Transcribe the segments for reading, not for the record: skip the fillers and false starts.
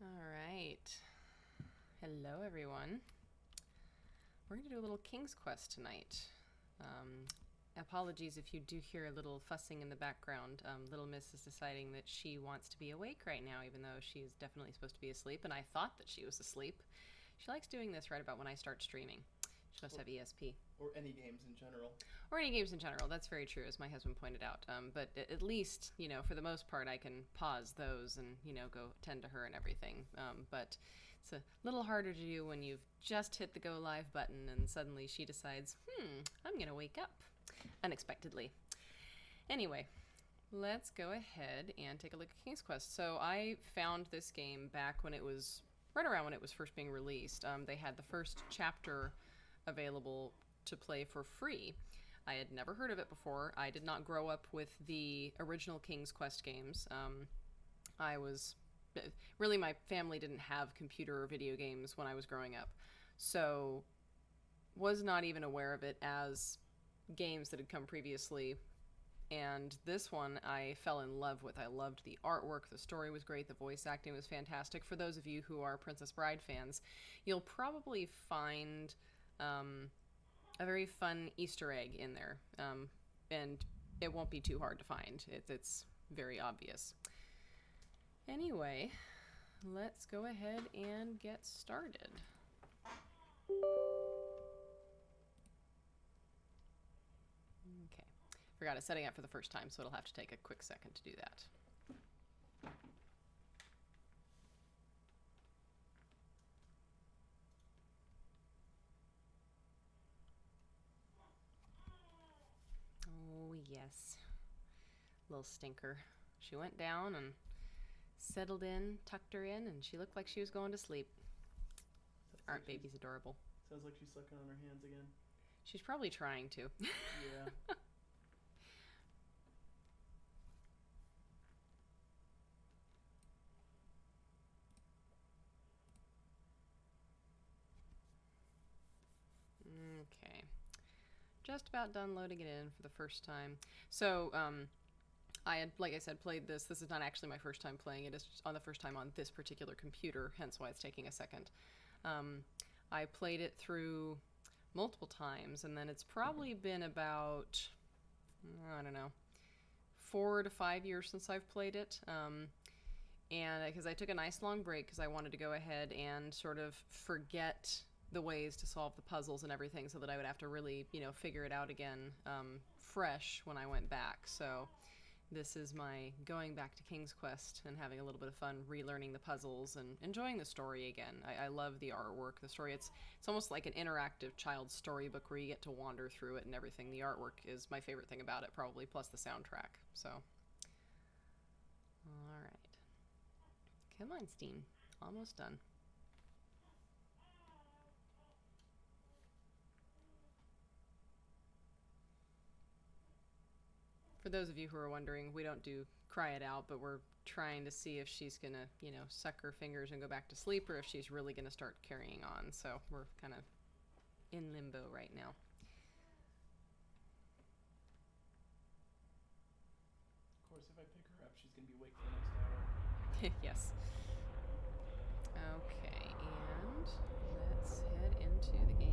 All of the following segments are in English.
All right. Hello, everyone. We're going to do a little King's Quest tonight. Apologies if you do hear a little fussing in the background. Little Miss is deciding that she wants to be awake right now, even though she's definitely supposed to be asleep, and I thought that she was asleep. She likes doing this right about when I start streaming. She must have ESP. Or any games in general. Or any games in general. That's very true, as my husband pointed out. But at least, for the most part, I can pause those and, go tend to her and everything. But it's a little harder to do when you've just hit the go live button and suddenly she decides, I'm going to wake up unexpectedly. Anyway, let's go ahead and take a look at King's Quest. So I found this game back when it was, right around when it was first being released. They had the first chapter available to play for free. I had never heard of it before. I did not grow up with the original King's Quest games. My family didn't have computer or video games when I was growing up, so was not even aware of it as games that had come previously. And this one I fell in love with. I loved the artwork, the story was great, the voice acting was fantastic. For those of you who are Princess Bride fans, you'll probably find a very fun Easter egg in there, and it won't be too hard to find. It's very obvious. Anyway, let's go ahead and get started. Okay. Forgot it's setting up for the first time, so it'll have to take a quick second to do that. Oh, yes. Little stinker. She went down and settled in, tucked her in, and she looked like she was going to sleep. Aren't babies adorable? Sounds like she's sucking on her hands again. She's probably trying to. Yeah. Okay. Just about done loading it in for the first time. So, I had, like I said, played this. This is not actually my first time playing it. It's just on the first time on this particular computer, hence why it's taking a second. I played it through multiple times, and then it's probably been about, I don't know, 4 to 5 years since I've played it. And because I took a nice long break because I wanted to go ahead and sort of forget the ways to solve the puzzles and everything so that I would have to really, figure it out again fresh when I went back. So this is my going back to King's Quest and having a little bit of fun relearning the puzzles and enjoying the story again. I love the artwork, the story. It's almost like an interactive child's storybook where you get to wander through it and everything. The artwork is my favorite thing about it, probably, plus the soundtrack. So, all right. Come on, Steen. Almost done. For those of you who are wondering, we don't do cry it out, but we're trying to see if she's going to, suck her fingers and go back to sleep, or if she's really going to start carrying on. So we're kind of in limbo right now. Of course, if I pick her up, she's going to be awake for the next hour. Yes. Okay, and let's head into the game.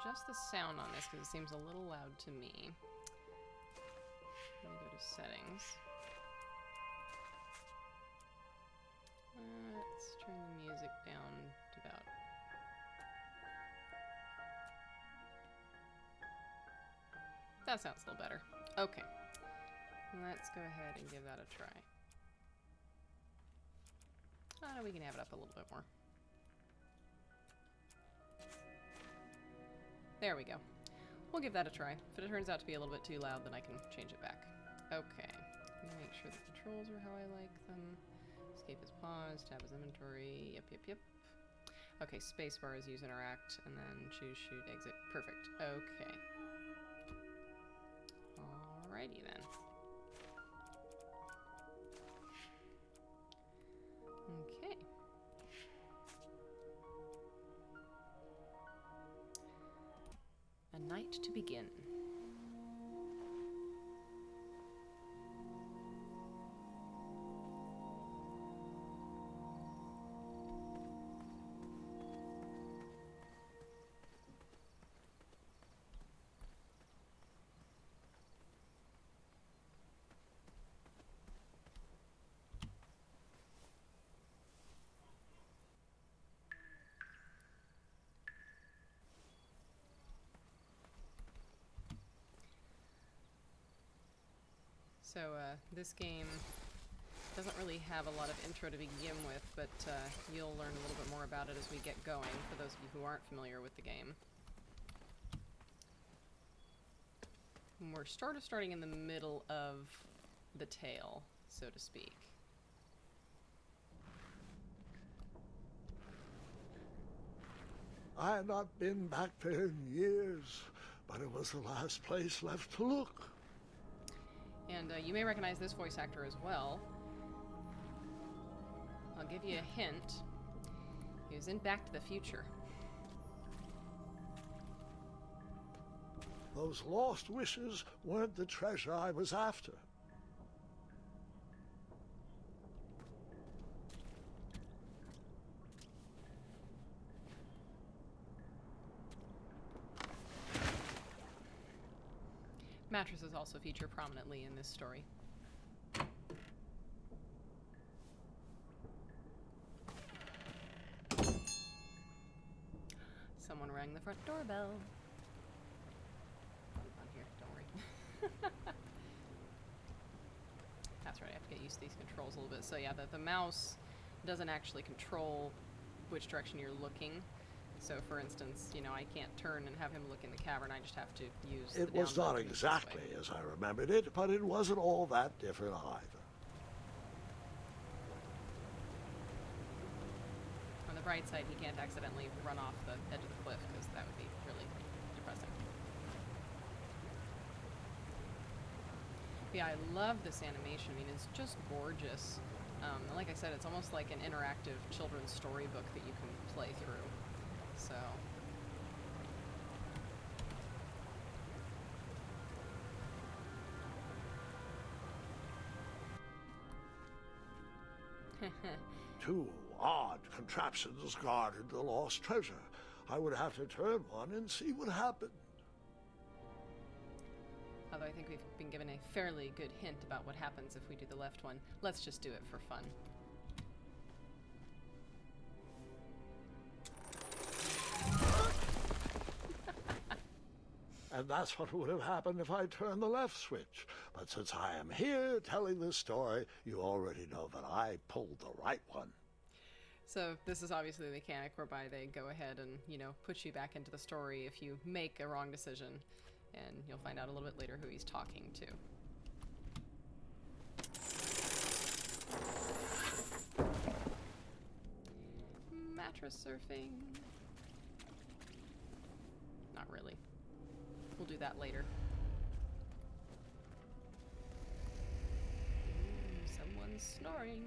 Adjust the sound on this because it seems a little loud to me. Let me go to settings. Let's turn the music down to about... That sounds a little better. Okay. Let's go ahead and give that a try. We can have it up a little bit more. There we go. We'll give that a try. If it turns out to be a little bit too loud, then I can change it back. Okay. Let me make sure the controls are how I like them. Escape is paused. Tab is inventory. Yep. Okay, spacebar is use interact, and then choose shoot exit. Perfect. Okay. Alrighty then. Okay. A night to begin. So, this game doesn't really have a lot of intro to begin with, but you'll learn a little bit more about it as we get going, for those of you who aren't familiar with the game. We're starting in the middle of the tale, so to speak. I had not been back there in years, but it was the last place left to look. And you may recognize this voice actor as well. I'll give you a hint. He was in Back to the Future. Those lost wishes weren't the treasure I was after. Mattresses also feature prominently in this story. Someone rang the front doorbell. On here, don't worry. That's right, I have to get used to these controls a little bit. So yeah, the mouse doesn't actually control which direction you're looking. So for instance, you know, I can't turn and have him look in the cavern, I just have to use It the was down not button this exactly way. as I remembered it, but it wasn't all that different either. On the bright side, he can't accidentally run off the edge of the cliff, because that would be really depressing. Yeah, I love this animation. I mean, it's just gorgeous. Like I said, it's almost like an interactive children's storybook that you can play through. So... Two odd contraptions guarded the lost treasure. I would have to turn one and see what happened. Although I think we've been given a fairly good hint about what happens if we do the left one. Let's just do it for fun. And that's what would have happened if I turned the left switch. But since I am here telling this story, you already know that I pulled the right one. So this is obviously the mechanic whereby they go ahead and, you know, put you back into the story if you make a wrong decision. And you'll find out a little bit later who he's talking to. Mattress surfing. Not really. We'll do that later. Someone's snoring.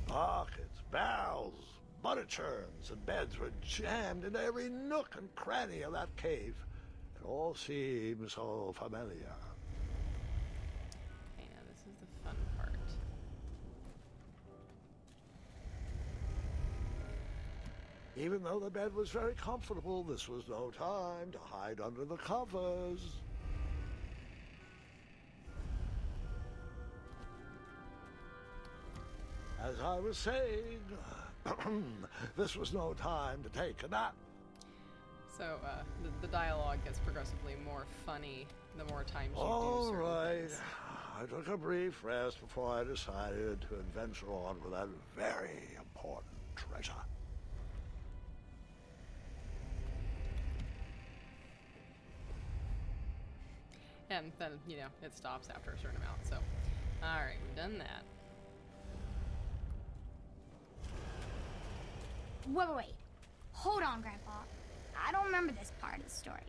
Buckets, barrels, butter churns, and beds were jammed into every nook and cranny of that cave. It all seems so familiar. Okay, now this is the fun part. Even though the bed was very comfortable, this was no time to hide under the covers. As I was saying, this was no time to take a nap. So, the dialogue gets progressively more funny the more times you do All certain right. things. I took a brief rest before I decided to adventure on with that very important treasure. And then, you know, it stops after a certain amount, so. Alright, we've done that. Wait. Hold on, Grandpa. I don't remember this part of the story.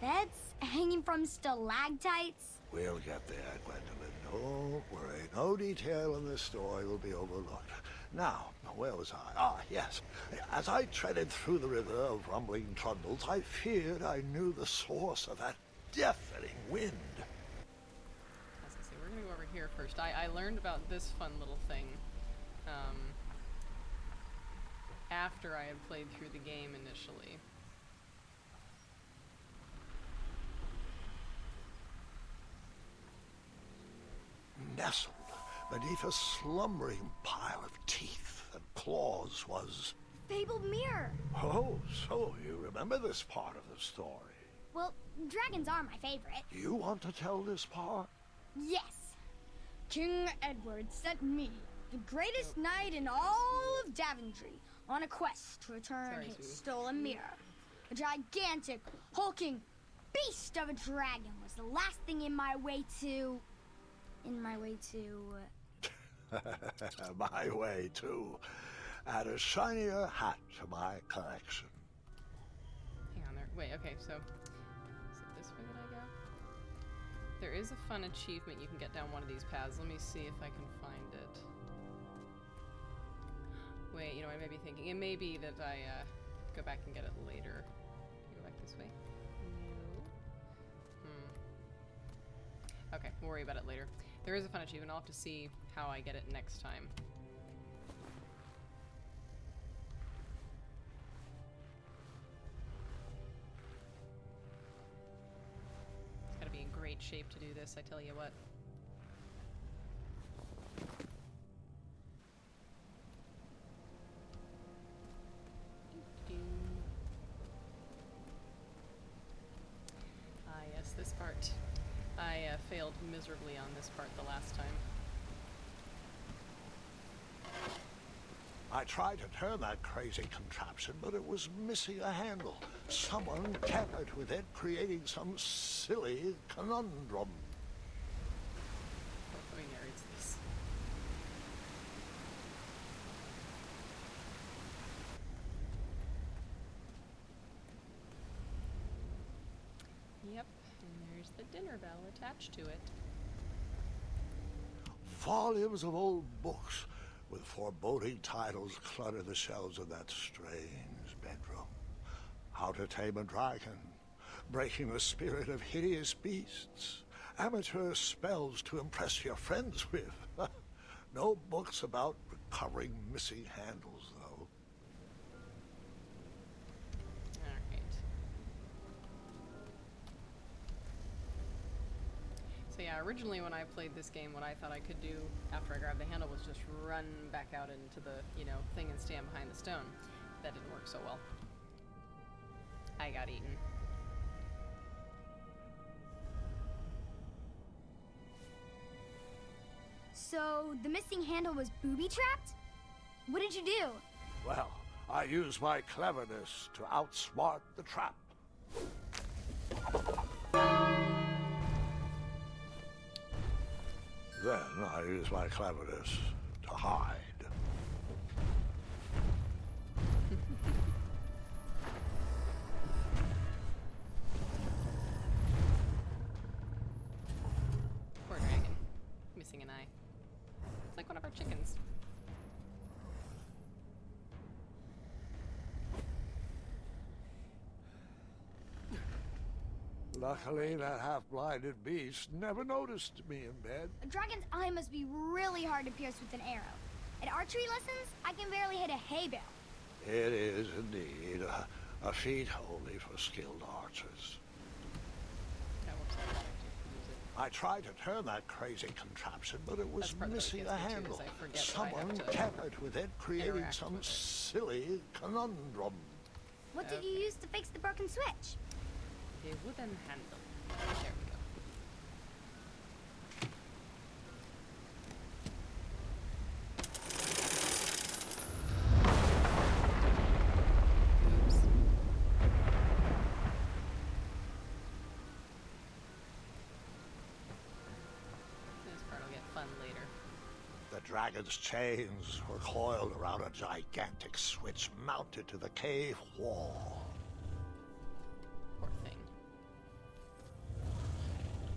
Beds hanging from stalactites? We'll get there, Gwendolyn. Don't worry. No detail in this story will be overlooked. Now, where was I? Ah, yes. As I treaded through the river of rumbling trundles, I feared I knew the source of that deafening wind. As I say, we're gonna go over here first. I learned about this fun little thing after I had played through the game initially. Nestled beneath a slumbering pile of teeth and claws was... Fabled mirror. Oh, so you remember this part of the story. Well, dragons are my favorite. Do you want to tell this part? Yes. King Edward sent me, the greatest knight in all of Daventry, on a quest to return Sorry, his sweetie. stolen mirror. A gigantic, hulking beast of a dragon was the last thing in my way to... My way, too. Add a shinier hat to my collection. Hang on there. Wait, okay, so... Is it this way that I go? There is a fun achievement you can get down one of these paths. Let me see if I can find it. Wait, you know, I may be thinking... It may be that I, go back and get it later. Can you go back this way? No. Okay, we'll worry about it later. There is a fun achievement. I'll have to see how I get it next time. It's gotta be in great shape to do this, I tell you what. Ah, yes, this part. I failed miserably on this part the last time. I tried to turn that crazy contraption, but it was missing a handle. Someone tampered with it, creating some silly conundrum. Hopefully narrates this. Yep, and there's the dinner bell attached to it. Volumes of old books with foreboding titles clutter the shelves of that strange bedroom. How to Tame a Dragon, Breaking the Spirit of Hideous Beasts, amateur spells to impress your friends with. No books about recovering missing handles, though. Alright. So yeah, originally when I played this game, what I thought I could do after I grabbed the handle was just run back out into the, thing and stand behind the stone. That didn't work so well. I got eaten. So, the missing handle was booby-trapped? What did you do? Well, I used my cleverness to outsmart the trap. Then I used my cleverness to hide. Poor dragon. Missing an eye. It's like one of our chickens. Luckily, that half-blinded beast never noticed me in bed. A dragon's eye must be really hard to pierce with an arrow. At archery lessons, I can barely hit a hay bale. It is indeed a feat only for skilled archers. That works out better to use it. I tried to turn that crazy contraption, but it was That's part of what missing gets a me, too, is handle. I forget that I have Someone to tampered with it, creating interact some with it. silly conundrum. What did you use to fix the broken switch? The wooden handle. There we go. Oops. This part will get fun later. The dragon's chains were coiled around a gigantic switch mounted to the cave wall. Poor thing.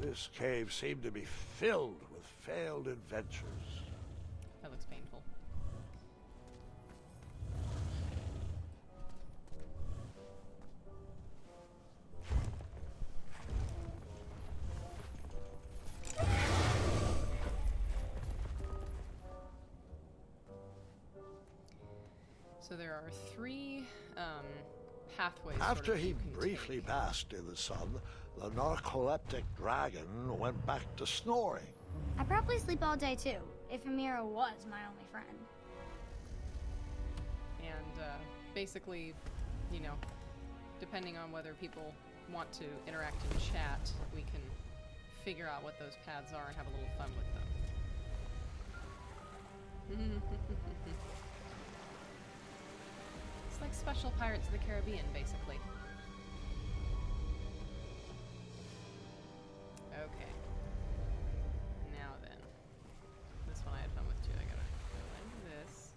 This cave seemed to be filled with failed adventures. That looks painful. So there are three pathways. After sort of he you can briefly take. basked in the sun, the narcoleptic dragon went back to snoring. I probably sleep all day too, if Amira was my only friend. And basically, you know, depending on whether people want to interact in chat, we can figure out what those paths are and have a little fun with them. It's like Special Pirates of the Caribbean, basically. Okay. Now then. This one I had fun with too. I gotta go into this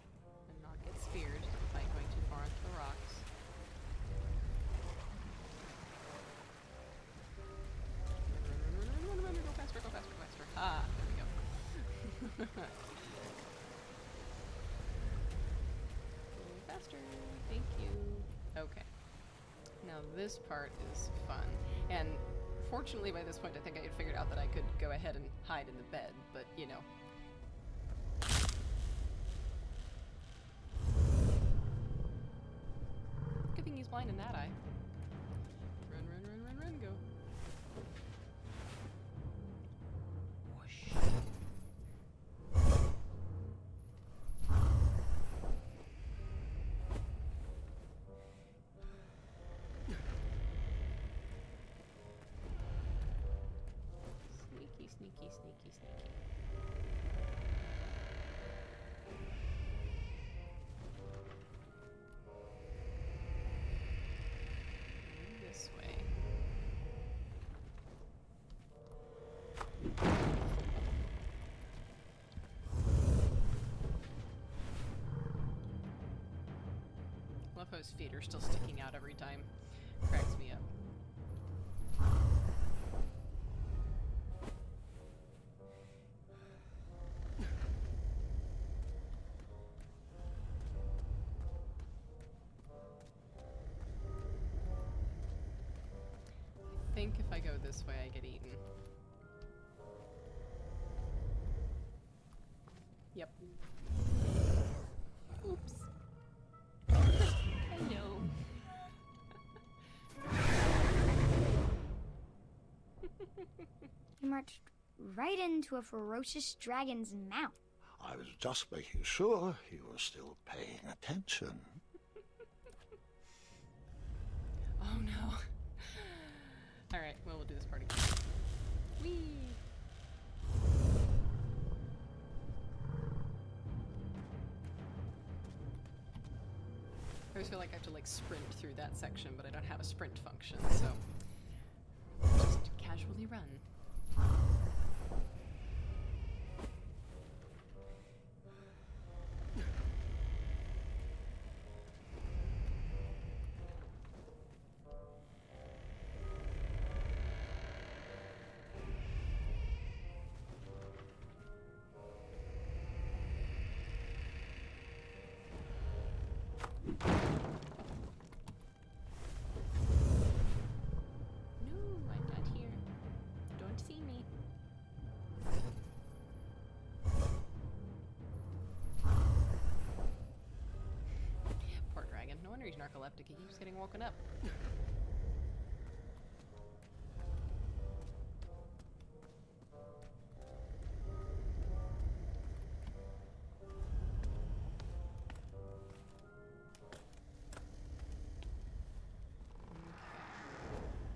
and not get speared by going too far into the rocks. Run, go faster, go faster, go faster. Ah, there we go. Faster, thank you. Okay. Now this part is fun. And fortunately by this point I think I had figured out that I could go ahead and hide in the bed, but you know. Good thing he's blind in that eye. Run, run, run, run, run, go. Whoosh. Sneaky, sneaky, sneaky, sneaky. This way. Love how his feet are still sticking out every time. Cracks me up. I think if I go this way, I get eaten. Yep. Oops. Hello. You marched right into a ferocious dragon's mouth. I was just making sure you were still paying attention. Oh no. Alright, well, we'll do this part again. Whee! I always feel like I have to like sprint through that section, but I don't have a sprint function, so just casually run. No, I'm not here. Don't see me. Poor dragon. No wonder he's narcoleptic. He keeps getting woken up.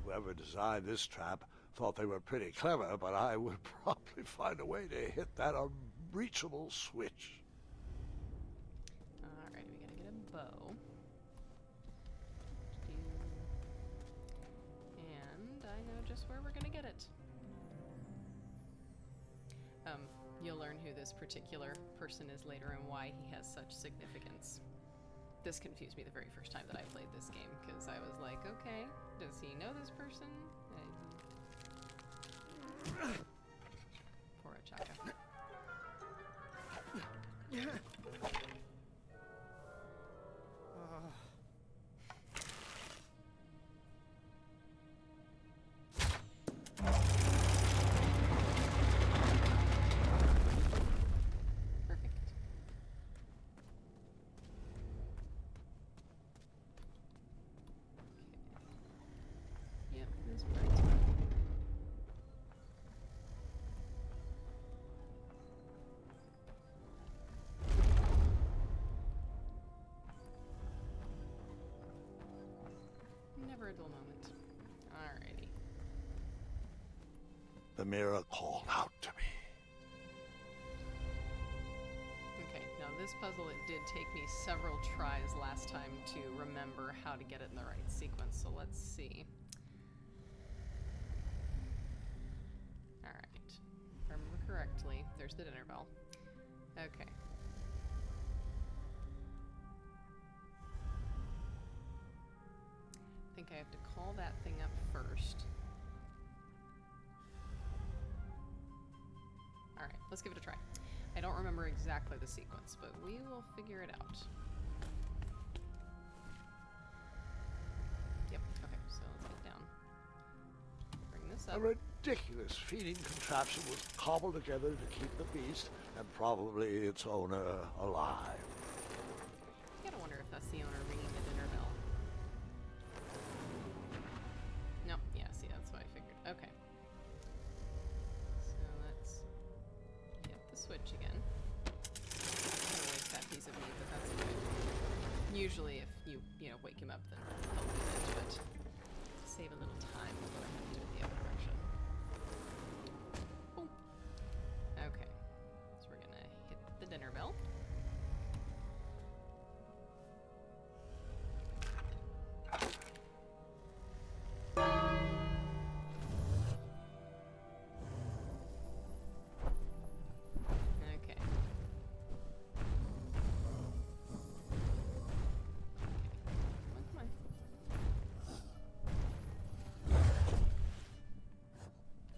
Whoever designed this trap thought they were pretty clever, but I would probably find a way to hit that unreachable switch. Alright, we gotta get a bow. And I know just where we're gonna get it. you'll learn who this particular person is later and why he has such significance. This confused me the very first time that I played this game, because I was like, okay, does he know this person? Poor Ochaka. Perfect. Okay. Yep, this part's fine. Never a dull moment. Alrighty. The mirror called out to me. Okay, now this puzzle, it did take me several tries last time to remember how to get it in the right sequence, so let's see. Alright. If I remember correctly, there's the dinner bell. Okay. I think I have to call that thing up first. Alright, let's give it a try. I don't remember exactly the sequence, but we will figure it out. Yep, okay, so let's get down. Bring this A up. ridiculous feeding contraption was cobbled together to keep the beast and probably its owner alive. You gotta wonder if that's the owner ringing the dinner bell. Nope, yeah, see, that's what I figured. Okay. So let's hit the switch again. Gonna waste that piece of meat, but that's okay. Usually if you wake him up, then he'll do it, but save a little time before I have to do it the other direction. Boom. Okay. So we're gonna hit the dinner bell. Okay. Come on.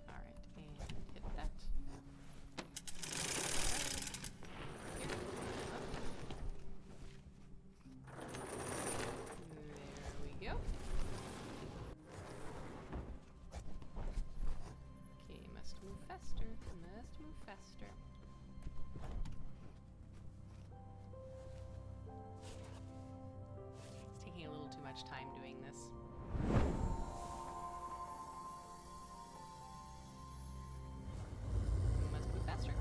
Alright, and hit that. Here. Up. There we go. Okay, must move faster. Must move faster. It's taking a little too much time doing this. Must move faster.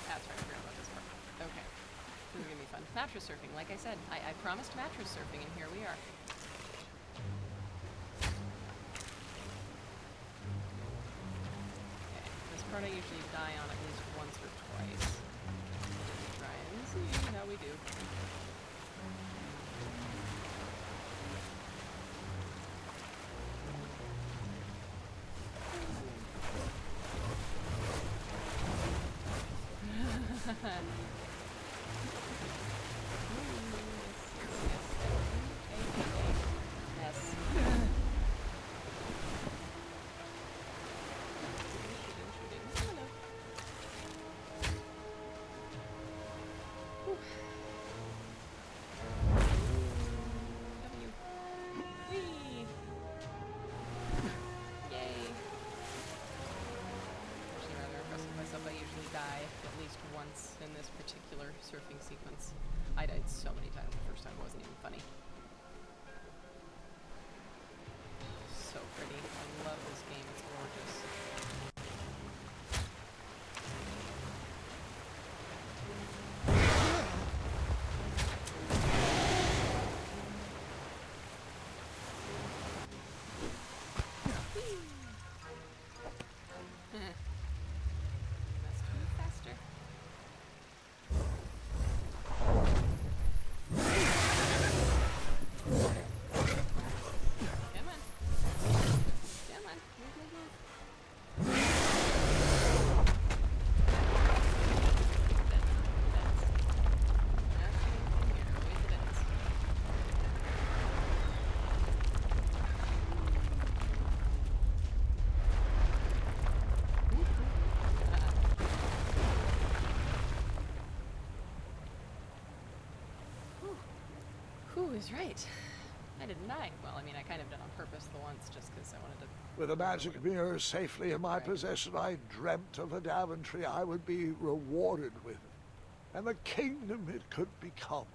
That's right, I forgot about this part. Okay. This is gonna be fun. Mattress surfing, like I said. I promised mattress surfing, and here we are. Okay, this part I usually die on at least once or twice. Try and see how we do. Yes. Hello. Whew. W. Whee! Yay! Actually, rather impressed with myself. I usually die at least once in this particular surfing sequence. I died so many times the first time, it wasn't even funny. So pretty. I love this game. It's gorgeous. he's right. I didn't die. Well, I mean, I kind of did on purpose the once just because I wanted to. With a magic mirror safely in my possession, I dreamt of the Daventry I would be rewarded with, and the kingdom it could become.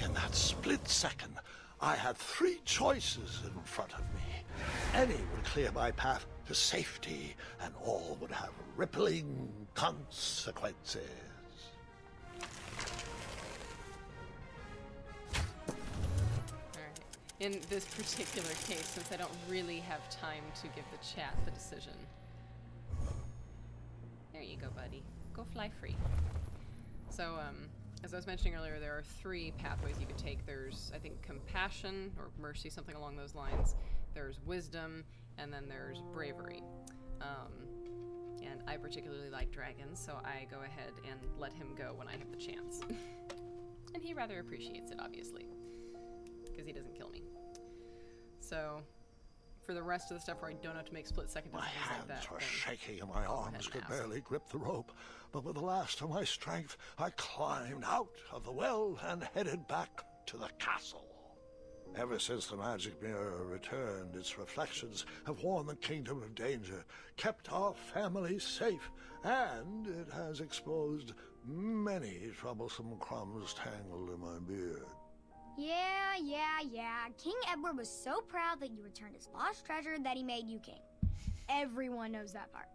In that split second, I had three choices in front of me. Any would clear my path to safety, and all would have rippling consequences. Alright. In this particular case, since I don't really have time to give the chat the decision. There you go, buddy. Go fly free. So, as I was mentioning earlier, there are three pathways you could take. There's, I think, compassion or mercy, something along those lines. There's wisdom, and then there's bravery. And I particularly like dragons, so I go ahead and let him go when I have the chance. And he rather appreciates it, obviously, because he doesn't kill me. So, for the rest of the stuff where I don't have to make split-second My decisions like hands that, were then shaking and my arms and could ask. barely grip the rope, but with the last of my strength, I climbed out of the well and headed back to the castle. Ever since the magic mirror returned, its reflections have warned the kingdom of danger, kept our family safe, and it has exposed many troublesome crumbs tangled in my beard. Yeah. King Edward was so proud that you returned his lost treasure that he made you king. Everyone knows that part.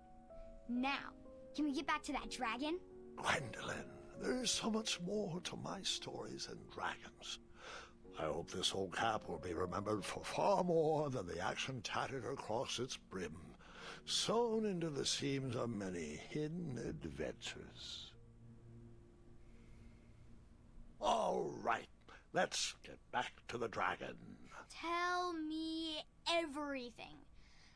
Now, can we get back to that dragon? Gwendolyn, there is so much more to my stories than dragons. I hope this old cap will be remembered for far more than the action tattered across its brim, sewn into the seams of many hidden adventures. All right, let's get back to the dragon. Tell me everything.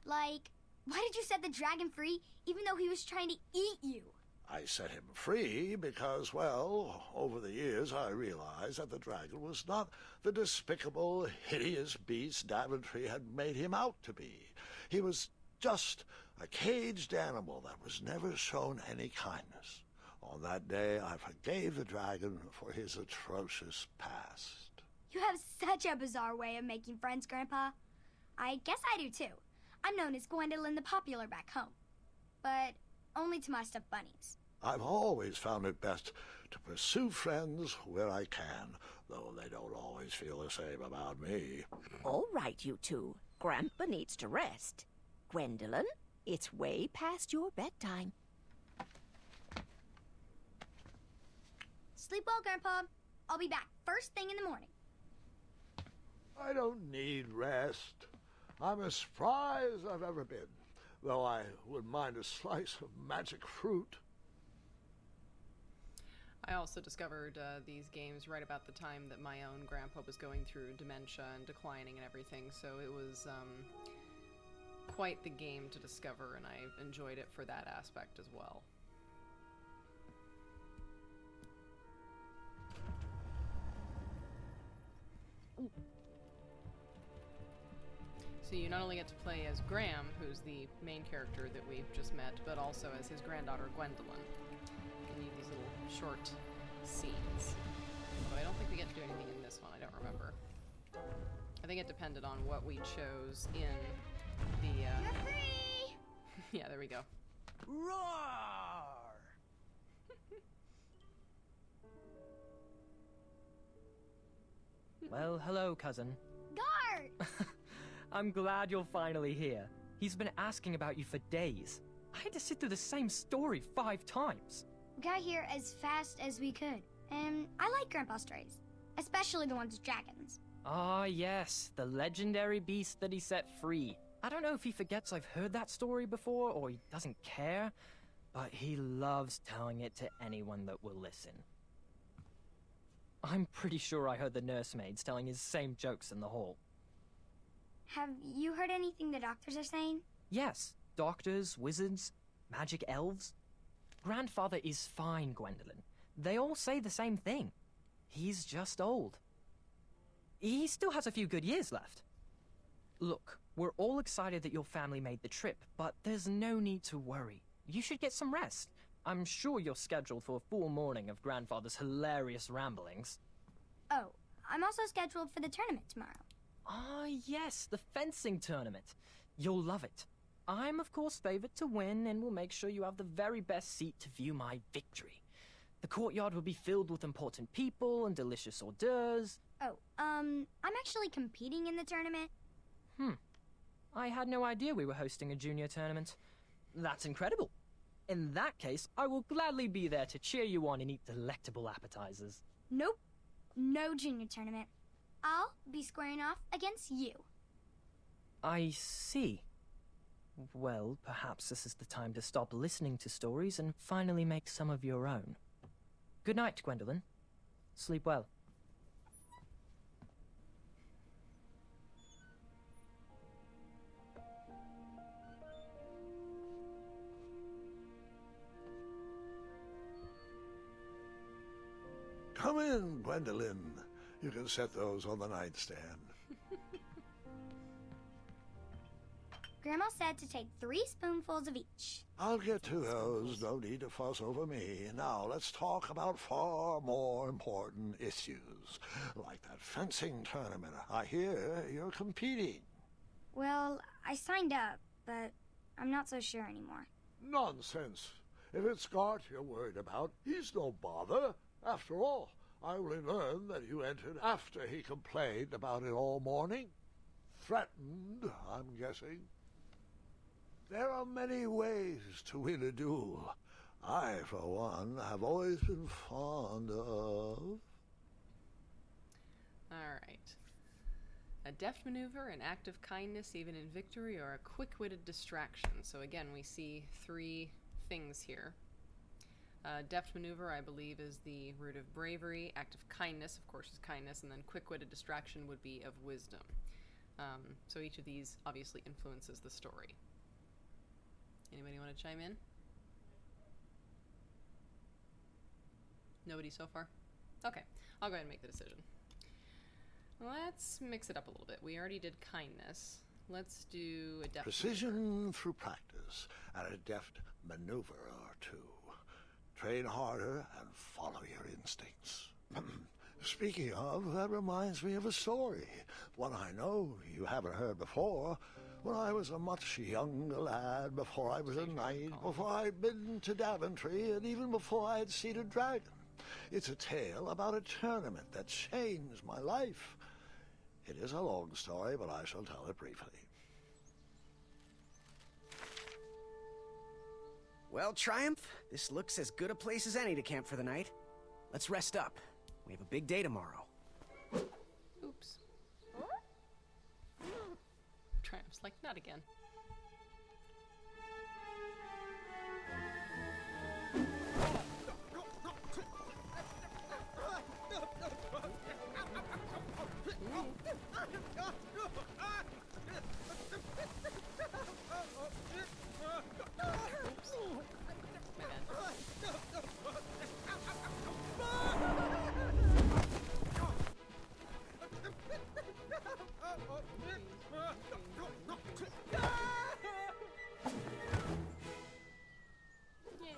Like, why did you set the dragon free even though he was trying to eat you? I set him free because, well, over the years I realized that the dragon was not the despicable, hideous beast Daventry had made him out to be. He was just a caged animal that was never shown any kindness. On that day, I forgave the dragon for his atrocious past. You have such a bizarre way of making friends, Grandpa. I guess I do too. I'm known as Gwendolyn the Popular back home. But only to my stuffed bunnies. I've always found it best to pursue friends where I can, though they don't always feel the same about me. All right, you two. Grandpa needs to rest. Gwendolyn, it's way past your bedtime. Sleep well, Grandpa. I'll be back first thing in the morning. I don't need rest. I'm as spry as I've ever been, though I wouldn't mind a slice of magic fruit. I also discovered these games right about the time that my own grandpa was going through dementia and declining and everything, so it was quite the game to discover, and I enjoyed it for that aspect as well. So you not only get to play as Graham, who's the main character that we've just met, but also as his granddaughter Gwendolyn. You need these little short scenes. But I don't think we get to do anything in this one, I don't remember. I think it depended on what we chose in the, You're free! yeah, there we go. Roar! Well, hello, cousin. Guard! I'm glad you're finally here. He's been asking about you for days. I had to sit through the same story 5 times. We got here as fast as we could. And I like Grandpa's stories. Especially the ones with dragons. Ah, yes, the legendary beast that he set free. I don't know if he forgets I've heard that story before or he doesn't care, but he loves telling it to anyone that will listen. I'm pretty sure I heard the nursemaids telling his same jokes in the hall. Have you heard anything the doctors are saying? Yes, doctors, wizards, magic elves. Grandfather is fine, Gwendolyn. They all say the same thing. He's just old. He still has a few good years left. Look, we're all excited that your family made the trip, but there's no need to worry. You should get some rest. I'm sure you're scheduled for a full morning of Grandfather's hilarious ramblings. Oh, I'm also scheduled for the tournament tomorrow. Ah, yes, the fencing tournament. You'll love it. I'm, of course, favored to win, and will make sure you have the very best seat to view my victory. The courtyard will be filled with important people and delicious hors d'oeuvres. Oh, I'm actually competing in the tournament. I had no idea we were hosting a junior tournament. That's incredible. In that case, I will gladly be there to cheer you on and eat delectable appetizers. Nope, no junior tournament. I'll be squaring off against you. I see. Well, perhaps this is the time to stop listening to stories and finally make some of your own. Good night, Gwendolyn. Sleep well. Come in, Gwendolyn. You can set those on the nightstand. Grandma said to take 3 spoonfuls of each. I'll get to those. No need to fuss over me. Now, let's talk about far more important issues, like that fencing tournament. I hear you're competing. Well, I signed up, but I'm not so sure anymore. Nonsense. If it's Scott you're worried about, he's no bother. After all, I only learned that you entered after he complained about it all morning. Threatened, I'm guessing. There are many ways to win a duel. I, for one, have always been fond of... Alright. A deft maneuver, an act of kindness, even in victory, or a quick-witted distraction. So again, we see 3 things here. Deft maneuver, I believe, is the root of bravery. Act of kindness, of course, is kindness. And then quick-witted distraction would be of wisdom. So each of these obviously influences the story. Anybody want to chime in? Nobody so far? Okay, I'll go ahead and make the decision. Let's mix it up a little bit. We already did kindness. Let's do a deft Precision through practice, and a deft maneuver or two. Train harder and follow your instincts. Speaking of, that reminds me of a story. One I know you haven't heard before. When I was a much younger lad, before I was a knight, before I'd been to Daventry, and even before I had seen a dragon. It's a tale about a tournament that changed my life. It is a long story, but I shall tell it briefly. Well, Triumph, this looks as good a place as any to camp for the night. Let's rest up. We have a big day tomorrow. Oops. Triumph's like, not again. Yay.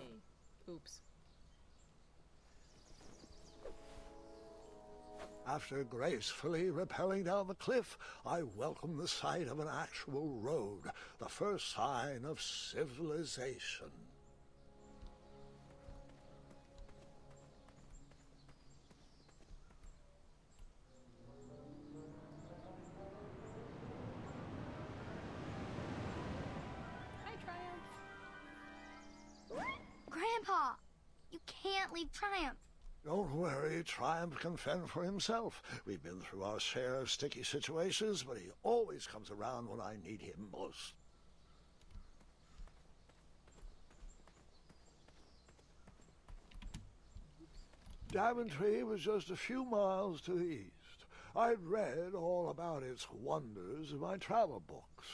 Oops. After gracefully rappelling down the cliff, I welcomed the sight of an actual road, the first sign of civilization. Hi, Triumph. Grandpa, you can't leave Triumph. Don't worry, Triumph can fend for himself. We've been through our share of sticky situations, but he always comes around when I need him most. Daventry was just a few miles to the east. I'd read all about its wonders in my travel books.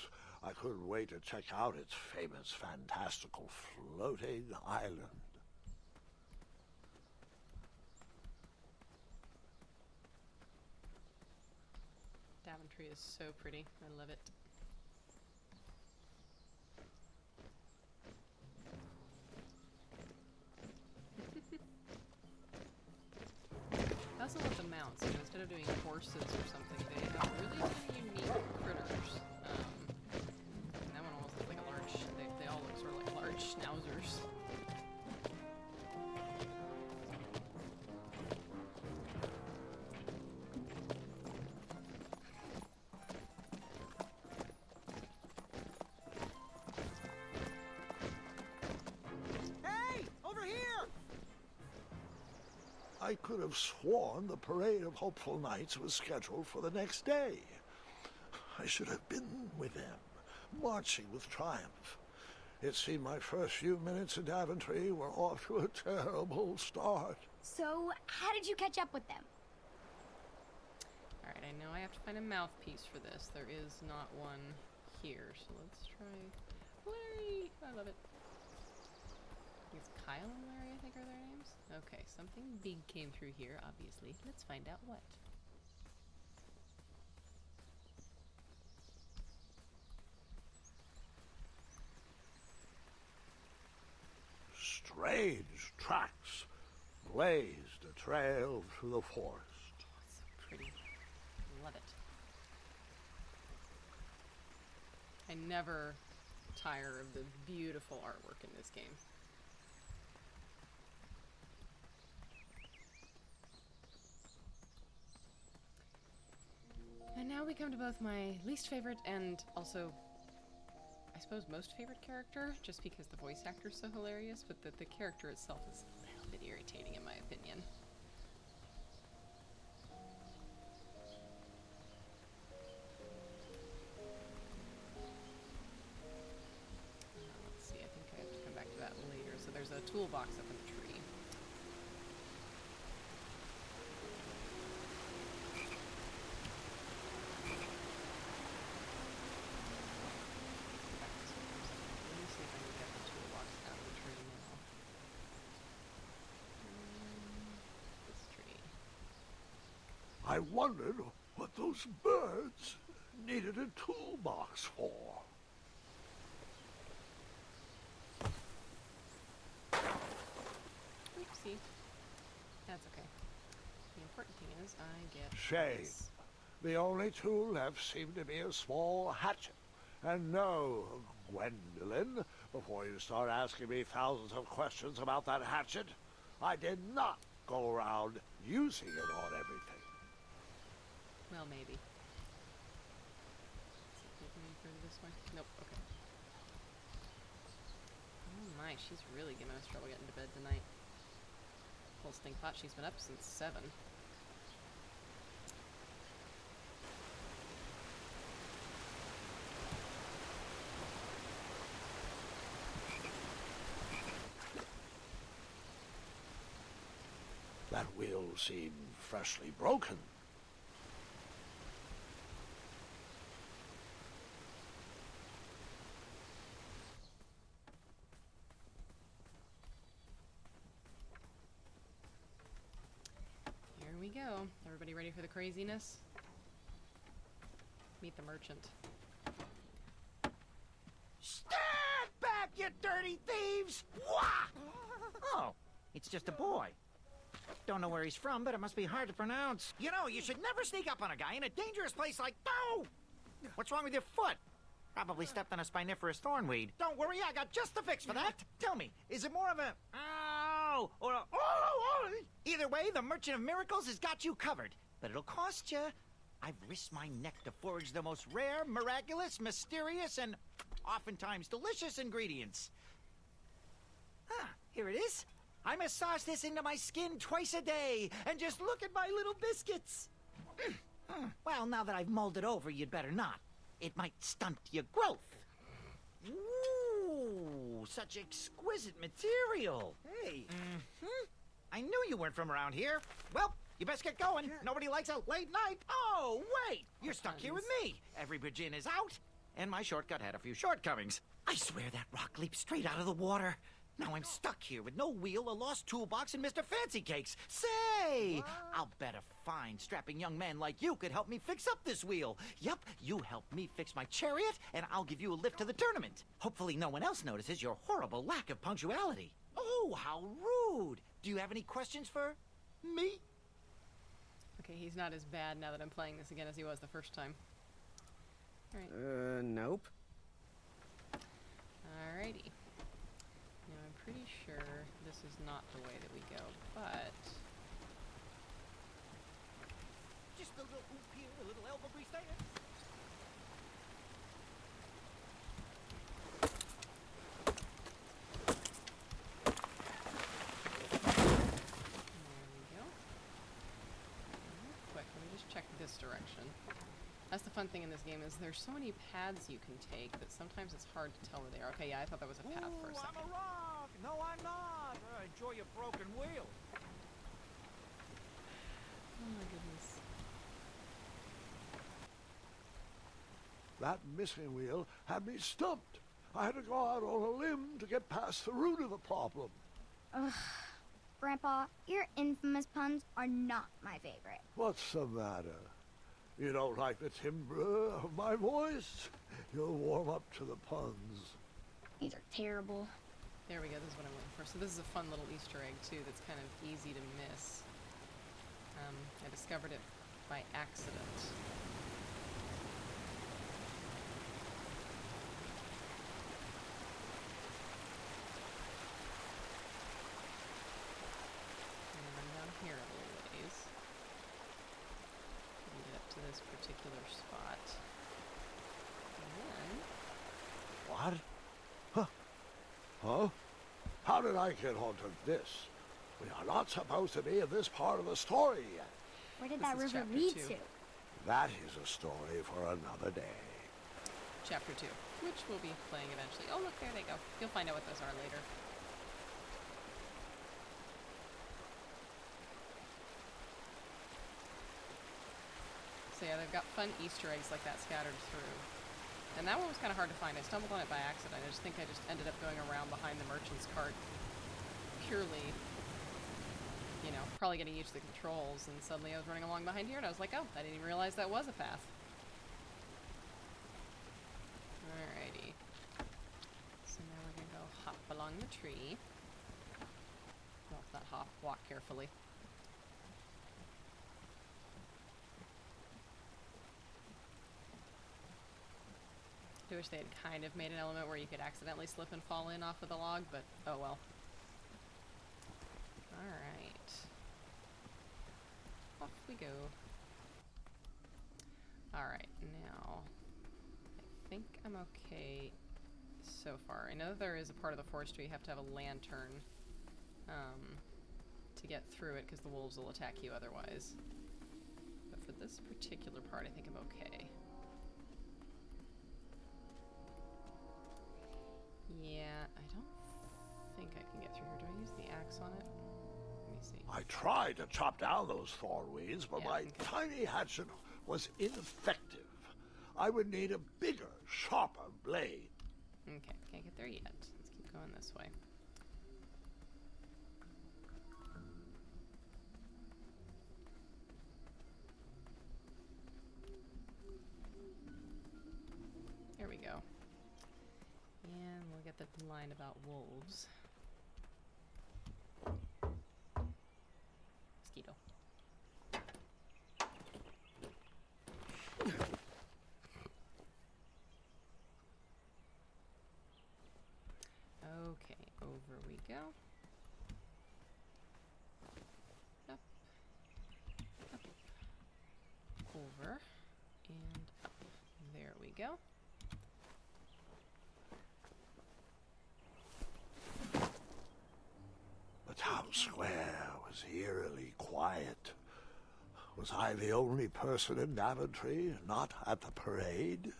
I couldn't wait to check out its famous, fantastical floating island. tree is so pretty. I love it. I also love the mounts. You know, instead of doing horses or something, they have really kind of unique critters. And that one almost looks like a large. They all look sort of like large schnauzers. Hey! Over here! I could have sworn the Parade of Hopeful Knights was scheduled for the next day. I should have been with them, marching with triumph. It seemed my first few minutes in Daventry were off to a terrible start. So, how did you catch up with them? Alright, I know I have to find a mouthpiece for this. There is not one here, so let's try Larry. I love it. It's Kyle and Larry, I think, are their names. Okay, something big came through here, obviously. Let's find out what. Strange tracks blazed a trail through the forest. It's so pretty. Love it. I never tire of the beautiful artwork in this game. And now we come to both my least favorite and also, I suppose, most favorite character, just because the voice actor is so hilarious, but the character itself is a little bit irritating in my opinion. Let's see, I think I have to come back to that later. So there's a toolbox up in the tree. Let me see if I can get the toolbox out of the tree now. This tree. I wondered what those birds needed a toolbox for. Oopsie. That's okay. The important thing is I get Shame. this. The only tool left seemed to be a small hatchet. And no, Gwendolyn, before you start asking me thousands of questions about that hatchet, I did not go around using it on everything. Well, maybe. Is it taking me further this way? Nope, okay. Oh my, she's really giving us trouble getting to bed tonight. Whole stink pot, she's been up since 7. That wheel seemed freshly broken. Here we go. Everybody ready for the craziness? Meet the merchant. Stand back, you dirty thieves! Wah! Oh, it's just a boy. Don't know where he's from, but it must be hard to pronounce. You know, you should never sneak up on a guy in a dangerous place like... No! What's wrong with your foot? Probably stepped on a spiniferous thornweed. Don't worry, I got just the fix for that. Tell me, is it more of a... Ow! Or a... Oh! Either way, the Merchant of Miracles has got you covered. But it'll cost you. I've risked my neck to forge the most rare, miraculous, mysterious, and oftentimes delicious ingredients. Ah, here it is. I massage this into my skin twice a day, and just look at my little biscuits. Well, now that I've mulled it over, you'd better not. It might stunt your growth. Ooh, such exquisite material. Hey. I knew you weren't from around here. Well, you best get going. Nobody likes a late night. Oh, wait. You're stuck here with me. Every bridge in is out, and my shortcut had a few shortcomings. I swear that rock leaped straight out of the water. Now I'm stuck here with no wheel, a lost toolbox, and Mr. Fancy Cakes. Say! What? I'll bet a fine, strapping young man like you could help me fix up this wheel. Yup, you help me fix my chariot, and I'll give you a lift to the tournament. Hopefully no one else notices your horrible lack of punctuality. Oh, how rude! Do you have any questions for me? Okay, he's not as bad now that I'm playing this again as he was the first time. Alright. Nope. Alrighty. Now I'm pretty sure this is not the way that we go, but... Just a little oop here, a little elbow grease there. There we go. Real quick, let me just check this direction. That's the fun thing in this game is there's so many paths you can take that sometimes it's hard to tell where they are. Okay, yeah, I thought that was a path for a second. I'm a rock! No, I'm not! Enjoy your broken wheel. Oh my goodness. That missing wheel had me stumped. I had to go out on a limb to get past the root of the problem. Ugh. Grandpa, your infamous puns are not my favorite. What's the matter? You don't like the timbre of my voice? You'll warm up to the puns. These are terrible. There we go, this is what I'm looking for. So this is a fun little Easter egg, too, that's kind of easy to miss. I discovered it by accident. And I'm down here a little ways. And get up to this particular spot. And then... What? Huh? Huh? How did I get onto this? We are not supposed to be in this part of the story yet. Where did This that is river chapter lead 2. to? That is a story for another day. Chapter 2, which we'll be playing eventually. Oh, look, there they go. You'll find out what those are later. So yeah, they've got fun Easter eggs like that scattered through. And that one was kind of hard to find. I stumbled on it by accident. I just think I just ended up going around behind the merchant's cart purely, you know, probably getting used to the controls, and suddenly I was running along behind here and I was like, oh, I didn't even realize that was a path. Alrighty. So now we're gonna go hop along the tree. Well, it's not hop, walk carefully. I wish they had kind of made an element where you could accidentally slip and fall in off of the log, but oh well. Alright. Off we go. Alright, now I think I'm okay so far. I know that there is a part of the forest where you have to have a lantern to get through it because the wolves will attack you otherwise. But for this particular part, I think I'm okay. Yeah, I don't think I can get through here. Do I use the axe on it? Let me see. I tried to chop down those thorn weeds, but Yeah, my okay. tiny hatchet was ineffective. I would need a bigger, sharper blade. Okay, can't get there yet. Let's keep going this way. There we go. And we'll get the line about wolves. Mosquito. Okay, over we go. Up, up, over, and up. There we go. The town square was eerily quiet. Was I the only person in Daventry not at the parade?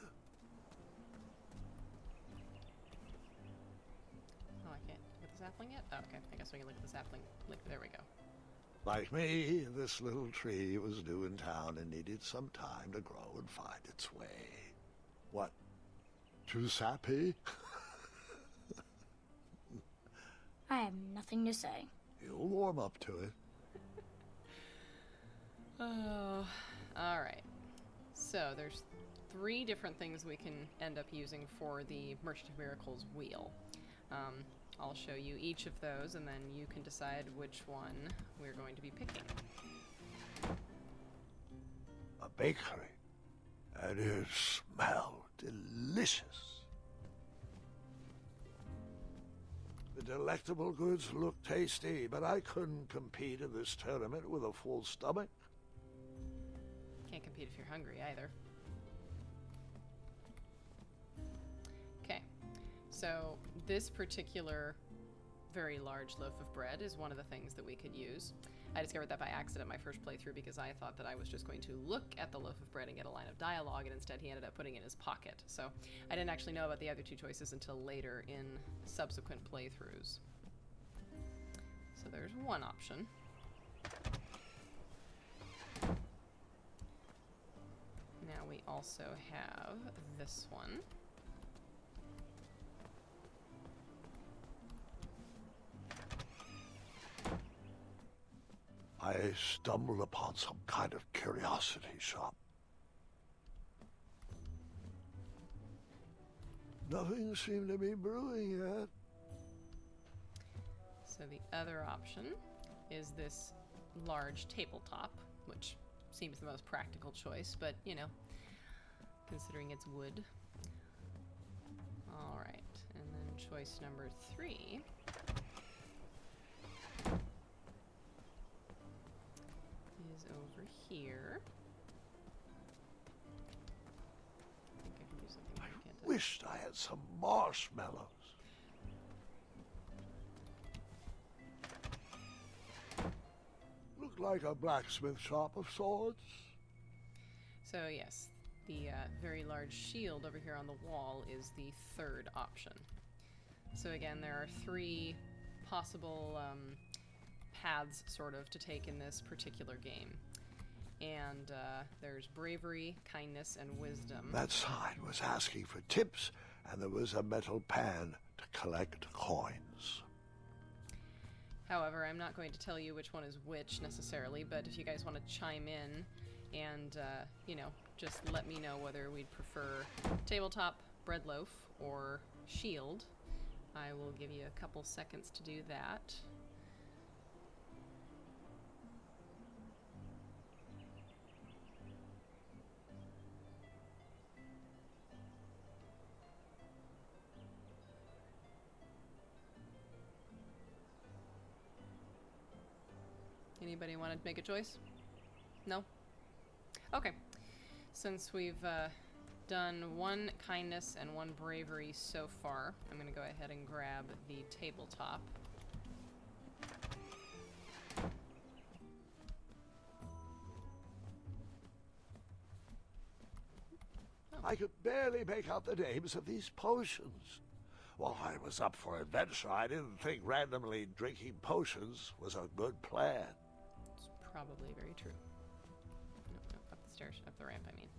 Oh, I can't look at the sapling yet? Oh, okay. I guess we can look at the sapling. There we go. Like me, this little tree was new in town and needed some time to grow and find its way. What? Too sappy? I have nothing to say. You'll warm up to it. Oh, all right. So there's 3 different things we can end up using for the Merchant of Miracles wheel. I'll show you each of those, and then you can decide which one we're going to be picking. A bakery. And it smelled delicious. The delectable goods looked tasty, but I couldn't compete in this tournament with a full stomach. Can't compete if you're hungry either. Okay, so this particular very large loaf of bread is one of the things that we could use. I discovered that by accident my first playthrough because I thought that I was just going to look at the loaf of bread and get a line of dialogue, and instead he ended up putting it in his pocket. So I didn't actually know about the other 2 choices until later in subsequent playthroughs. So there's one option. Now we also have this one. I stumbled upon some kind of curiosity shop. Nothing seemed to be brewing yet. So the other option is this large tabletop, which seems the most practical choice, but, you know, considering it's wood. All right, and then choice number 3 is over here. I think I can do something here, can't I? Wished I had some marshmallows. Looked like a blacksmith shop of sorts. So yes, the very large shield over here on the wall is the 3rd option. So again, there are 3 possible paths, sort of, to take in this particular game. And there's bravery, kindness, and wisdom. That sign was asking for tips, and there was a metal pan to collect coins. However, I'm not going to tell you which one is which necessarily, but if you guys want to chime in and, you know, just let me know whether we'd prefer tabletop, bread loaf, or shield, I will give you a couple seconds to do that. Anybody want to make a choice? No? Okay. Since we've done 1 kindness and 1 bravery so far, I'm going to go ahead and grab the tabletop. I could barely make out the names of these potions. While I was up for adventure, I didn't think randomly drinking potions was a good plan. It's probably very true. No, up the stairs, up the ramp, I mean.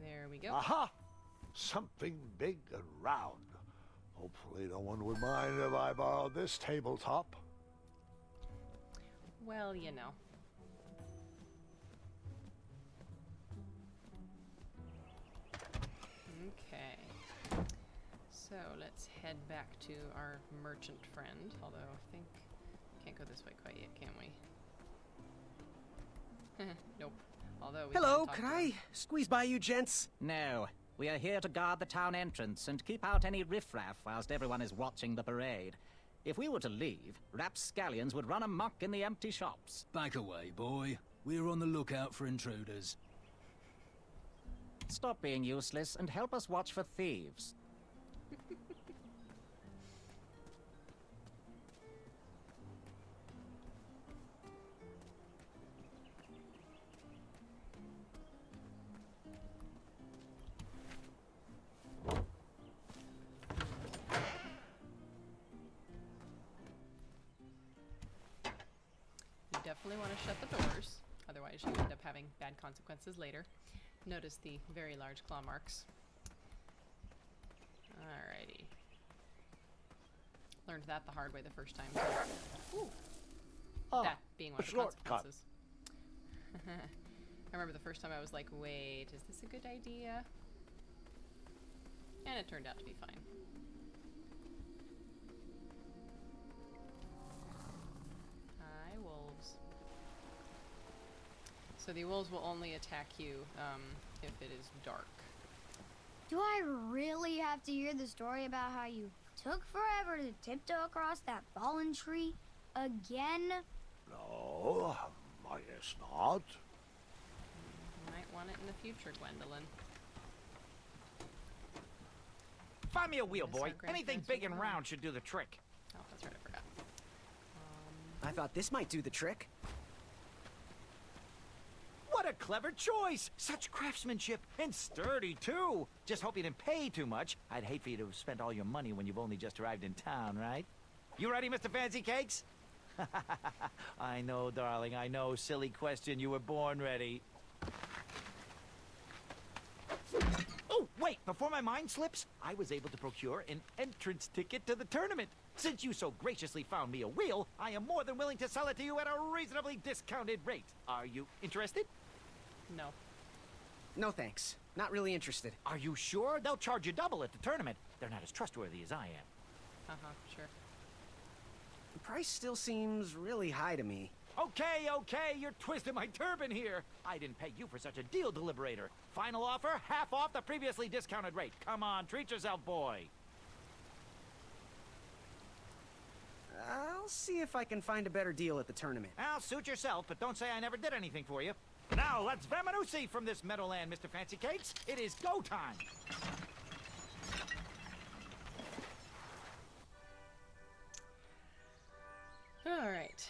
There we go. Aha! Something big and round. Hopefully no one would mind if I borrowed this tabletop. Well, you know. Okay. So let's head back to our merchant friend, although I think can't go this way quite yet, can we? Nope. Although we Hello, can could talk to I him. squeeze by you gents? No. We are here to guard the town entrance and keep out any riffraff whilst everyone is watching the parade. If we were to leave, rapscallions would run amok in the empty shops. Back away, boy. We're on the lookout for intruders. Stop being useless and help us watch for thieves. You definitely want to shut the doors, otherwise you end up having bad consequences later. Notice the very large claw marks. Alrighty. Learned that the hard way the first time. Ooh. Ah, That being one a of the shortcut. consequences. I remember the first time I was like, wait, is this a good idea? And it turned out to be fine. Hi, wolves. So the wolves will only attack you if it is dark. Do I really have to hear the story about how you took forever to tiptoe across that fallen tree again? No, I guess not. You might want it in the future, Gwendolyn. Find me a wheel, Yes, our boy. Anything grandparents big were and wrong. round should do the trick. Oh, that's right, I forgot. I thought this might do the trick. What a clever choice! Such craftsmanship, and sturdy, too! Just hope you didn't pay too much. I'd hate for you to have spent all your money when you've only just arrived in town, right? You ready, Mr. Fancy Cakes? I know, darling, I know. Silly question. You were born ready. Oh, wait! Before my mind slips, I was able to procure an entrance ticket to the tournament. Since you so graciously found me a wheel, I am more than willing to sell it to you at a reasonably discounted rate. Are you interested? No. No thanks. Not really interested. Are you sure? They'll charge you double at the tournament. They're not as trustworthy as I am. Uh-huh, sure. The price still seems really high to me. Okay, you're twisting my turban here. I didn't pay you for such a deal, Deliberator. Final offer, half off the previously discounted rate. Come on, treat yourself, boy. I'll see if I can find a better deal at the tournament. I'll suit yourself, but don't say I never did anything for you. Now, let's Vamanusi from this Meadowland, Mr. Fancy Cakes. It is go time. All right.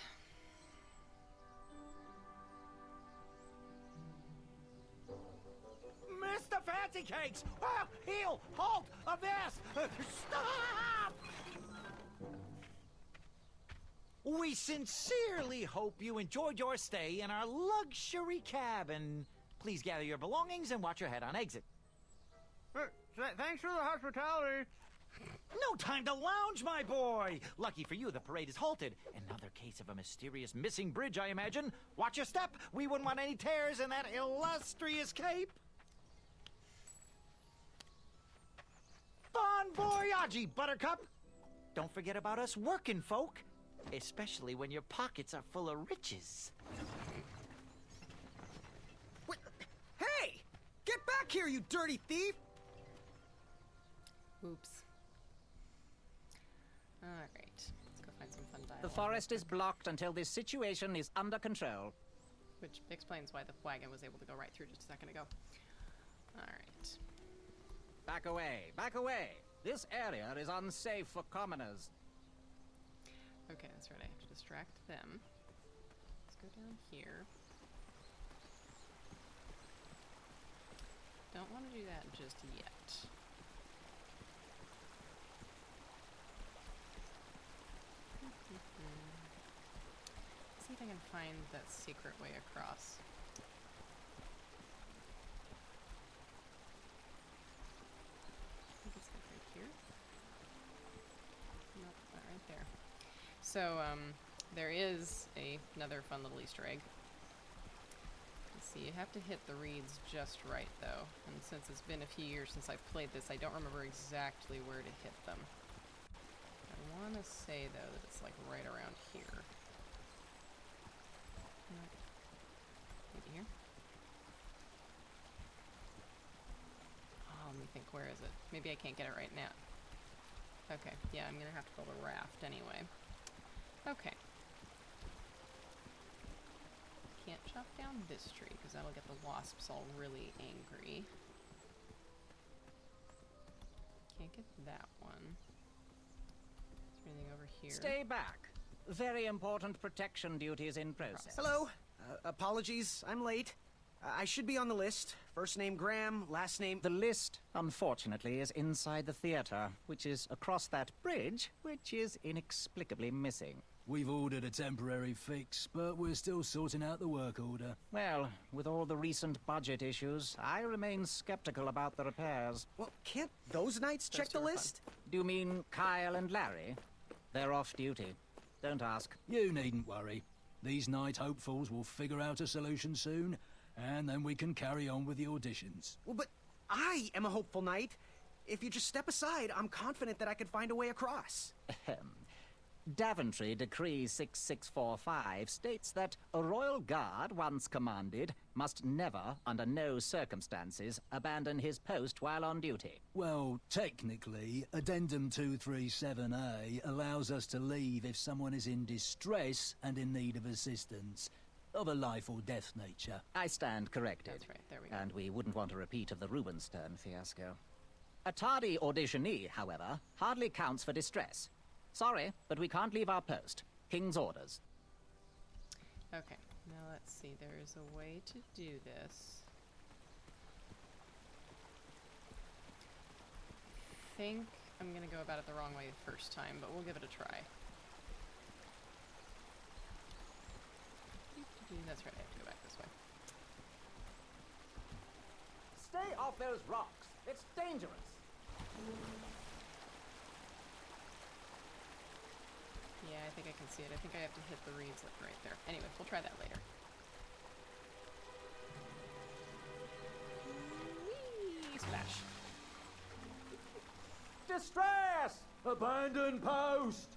Mr. Fancy Cakes! Ah, heel! Halt! Avast! Stop! We sincerely hope you enjoyed your stay in our luxury cabin. Please gather your belongings and watch your head on exit. Thanks for the hospitality. No time to lounge, my boy! Lucky for you, the parade is halted. Another case of a mysterious missing bridge, I imagine. Watch your step. We wouldn't want any tears in that illustrious cape. Bon voyage, Buttercup! Don't forget about us working folk, especially when your pockets are full of riches. What? Hey! Get back here, you dirty thief! Oops. All right. Let's go find some fun dialogue. The forest is blocked until this situation is under control. Which explains why the wagon was able to go right through just a second ago. All right. Back away, back away. This area is unsafe for commoners. Okay, that's right. I have to distract them. Let's go down here. Don't want to do that just yet. See if I can find that secret way across. I think it's like right here. Nope, not right there. So, there is another fun little Easter egg. Let's see, you have to hit the reeds just right, though. And since it's been a few years since I've played this, I don't remember exactly where to hit them. I want to say, though, that it's like right around here. Nope. Maybe here? Oh, let me think, where is it? Maybe I can't get it right now. Okay, yeah, I'm gonna have to build a raft anyway. Okay. Can't chop down this tree, because that'll get the wasps all really angry. Can't get that one. Is there anything over here? Stay back. Very important protection duties in process. Hello. Apologies, I'm late. I should be on the list. First name Graham, last name... The list, unfortunately, is inside the theater, which is across that bridge, which is inexplicably missing. We've ordered a temporary fix, but we're still sorting out the work order. Well, with all the recent budget issues, I remain skeptical about the repairs. Well, can't those knights check the two are fun. list? Do you mean Kyle and Larry? They're off duty. Don't ask. You needn't worry. These night hopefuls will figure out a solution soon, and then we can carry on with the auditions. Well, but I am a hopeful knight. If you just step aside, I'm confident that I could find a way across. Daventry Decree 6645 states that a royal guard, once commanded, must never, under no circumstances, abandon his post while on duty. Well, technically, Addendum 237A allows us to leave if someone is in distress and in need of assistance, of a life or death nature. I stand corrected. That's right, there we go. And we wouldn't want a repeat of the Rubenstern fiasco. A tardy auditionee, however, hardly counts for distress. Sorry, but we can't leave our post. King's orders. Okay, now let's see. There is a way to do this. I think I'm gonna go about it the wrong way the first time, but we'll give it a try. That's right, I have to go back this way. Stay off those rocks. It's dangerous. Yeah, I think I can see it. I think I have to hit the reeds like right there. Anyway, we'll try that later. Whee! Splash. Distress! Abandon post!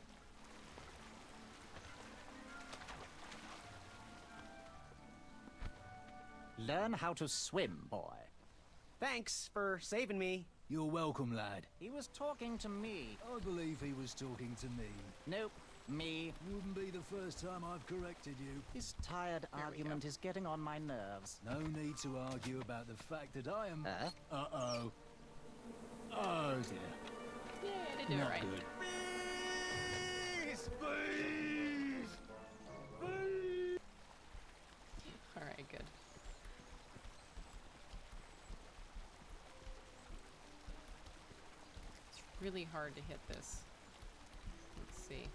Learn how to swim, boy. Thanks for saving me. You're welcome, lad. He was talking to me. I believe he was talking to me. Nope, me. Wouldn't be the first time I've corrected you. This tired we argument go. is getting on my nerves. No need to argue about the fact that I am... Huh? Uh-oh. Oh, dear. Yeah, I did do Not it right. good. Please! Please! Please! Alright, good. It's really hard to hit this. Let's see.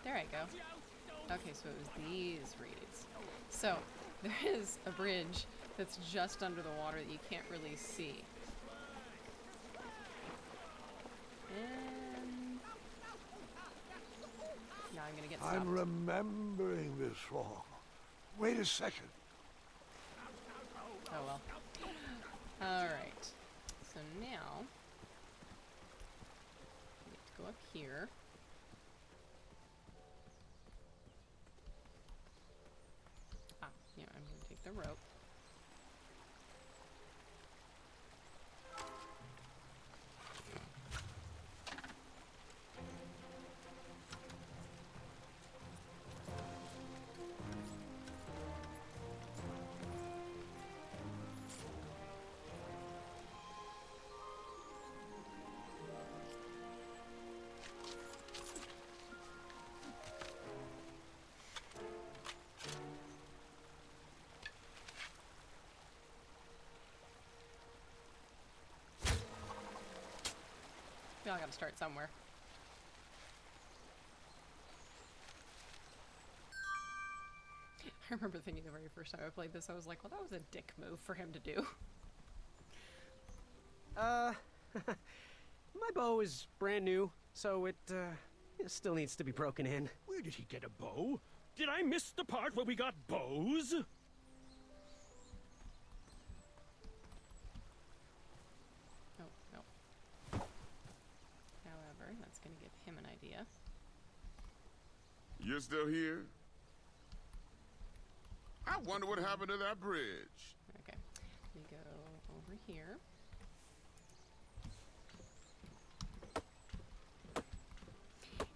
There I go. Okay, so it was these reeds. So, there is a bridge that's just under the water that you can't really see. And now I'm gonna get stopped. I'm remembering this wrong. Wait a second. Oh well. Alright. So now we get to go up here. Ah, yeah, I'm gonna take the rope. We all gotta start somewhere. I remember thinking the very first time I played this, I was like, well, that was a dick move for him to do. My bow is brand new, so it still needs to be broken in. Where did he get a bow? Did I miss the part where we got bows? Oh, no. However, that's gonna give him an idea. You're still here? I wonder what happened to that bridge. Okay, we go over here.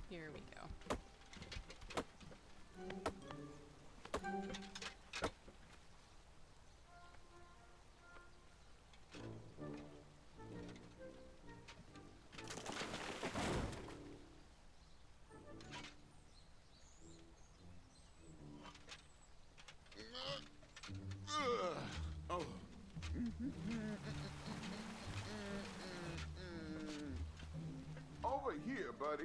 Here we go. Oh. Over here, buddy.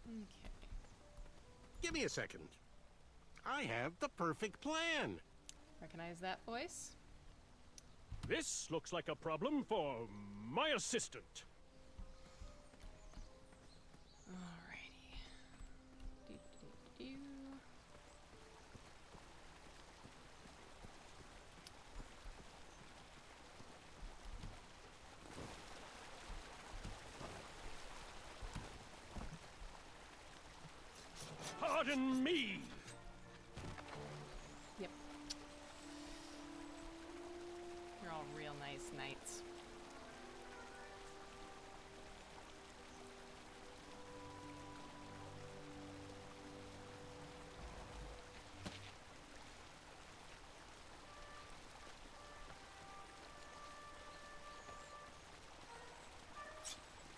Okay. Give me a second. I have the perfect plan. Recognize that voice? This looks like a problem for my assistant. Alrighty. Do. Pardon me. Yep. You're all real nice knights.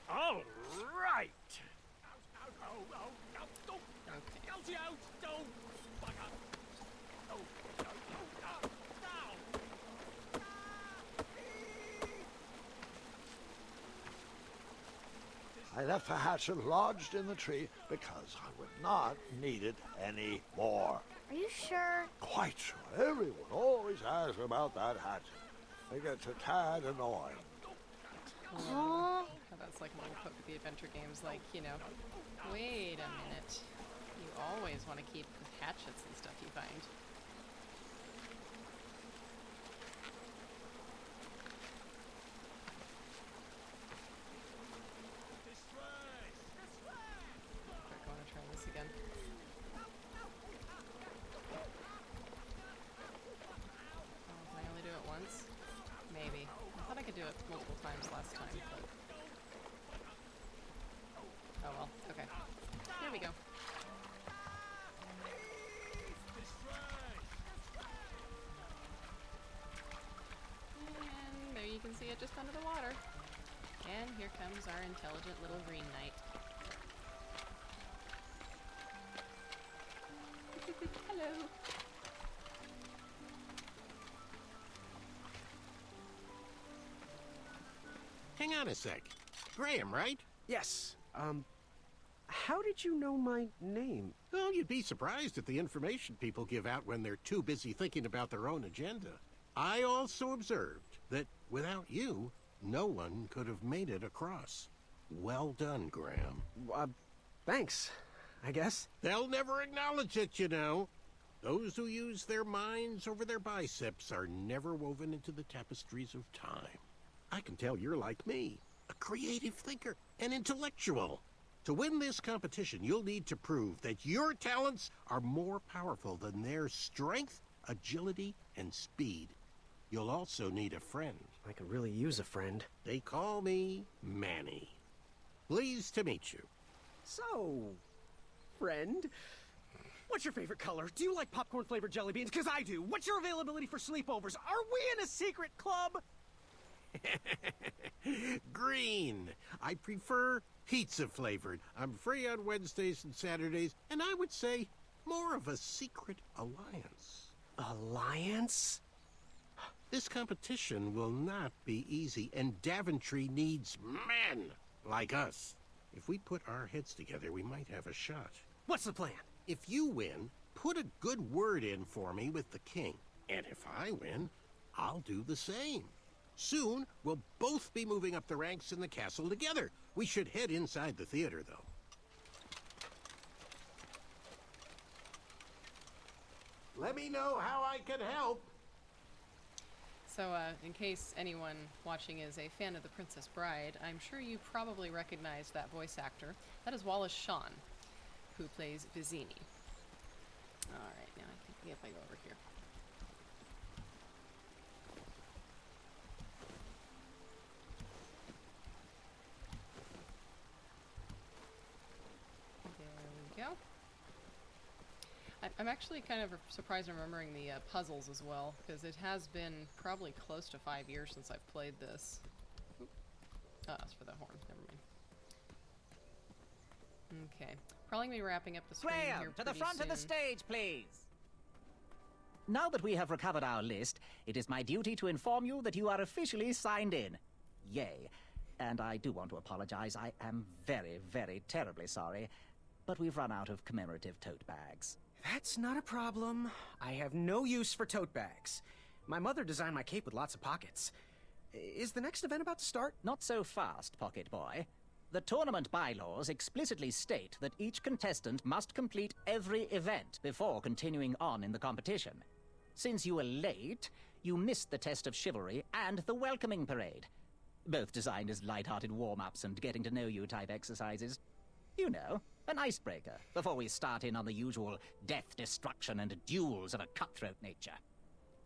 All right. I left the hatchet lodged in the tree because I would not need it any more. Are you sure? Quite sure. Everyone always asks about that hatchet. It gets a tad annoying. How that's like a little poke at the adventure games, like, you know, wait a minute. You always want to keep the hatchets and stuff you find. I want to try this again. Oh, can I only do it once? Maybe. I thought I could do it multiple times last time, but... Oh well, okay. Here we go. And there you can see it just under the water. And here comes our intelligent little green knight. Hello. Hang on a sec. Graham, right? Yes. How did you know my name? Well, you'd be surprised at the information people give out when they're too busy thinking about their own agenda. I also observed that without you, no one could have made it across. Well done, Graham. Thanks, I guess. They'll never acknowledge it, you know. Those who use their minds over their biceps are never woven into the tapestries of time. I can tell you're like me, a creative thinker, an intellectual. To win this competition, you'll need to prove that your talents are more powerful than their strength, agility, and speed. You'll also need a friend. I could really use a friend. They call me Manny. Pleased to meet you. So, friend, what's your favorite color? Do you like popcorn-flavored jelly beans? Because I do. What's your availability for sleepovers? Are we in a secret club? Green. I prefer pizza flavored. I'm free on Wednesdays and Saturdays, and I would say more of a secret alliance. Alliance? This competition will not be easy, and Daventry needs men like us. If we put our heads together, we might have a shot. What's the plan? If you win, put a good word in for me with the king. And if I win, I'll do the same. Soon, we'll both be moving up the ranks in the castle together. We should head inside the theater, though. Let me know how I can help. So, in case anyone watching is a fan of The Princess Bride, I'm sure you probably recognize that voice actor. That is Wallace Shawn, who plays Vizzini. Alright, now I think if I go over here. There we go. I'm actually kind of surprised I'm remembering the puzzles as well, because it has been probably close to 5 years since I've played this. Oop. Oh, that's for the horn. Never mind. Okay. Probably gonna be wrapping up the screen Graham, here to the pretty front of the soon. stage, please. Now that we have recovered our list, it is my duty to inform you that you are officially signed in. Yay. And I do want to apologize. I am very, very terribly sorry. But we've run out of commemorative tote bags. That's not a problem. I have no use for tote bags. My mother designed my cape with lots of pockets. Is the next event about to start? Not so fast, Pocket Boy. The tournament bylaws explicitly state that each contestant must complete every event before continuing on in the competition. Since you were late, you missed the test of chivalry and the welcoming parade. Both designed as light-hearted warm-ups and getting-to-know-you type exercises. You know, an icebreaker before we start in on the usual death, destruction, and duels of a cutthroat nature.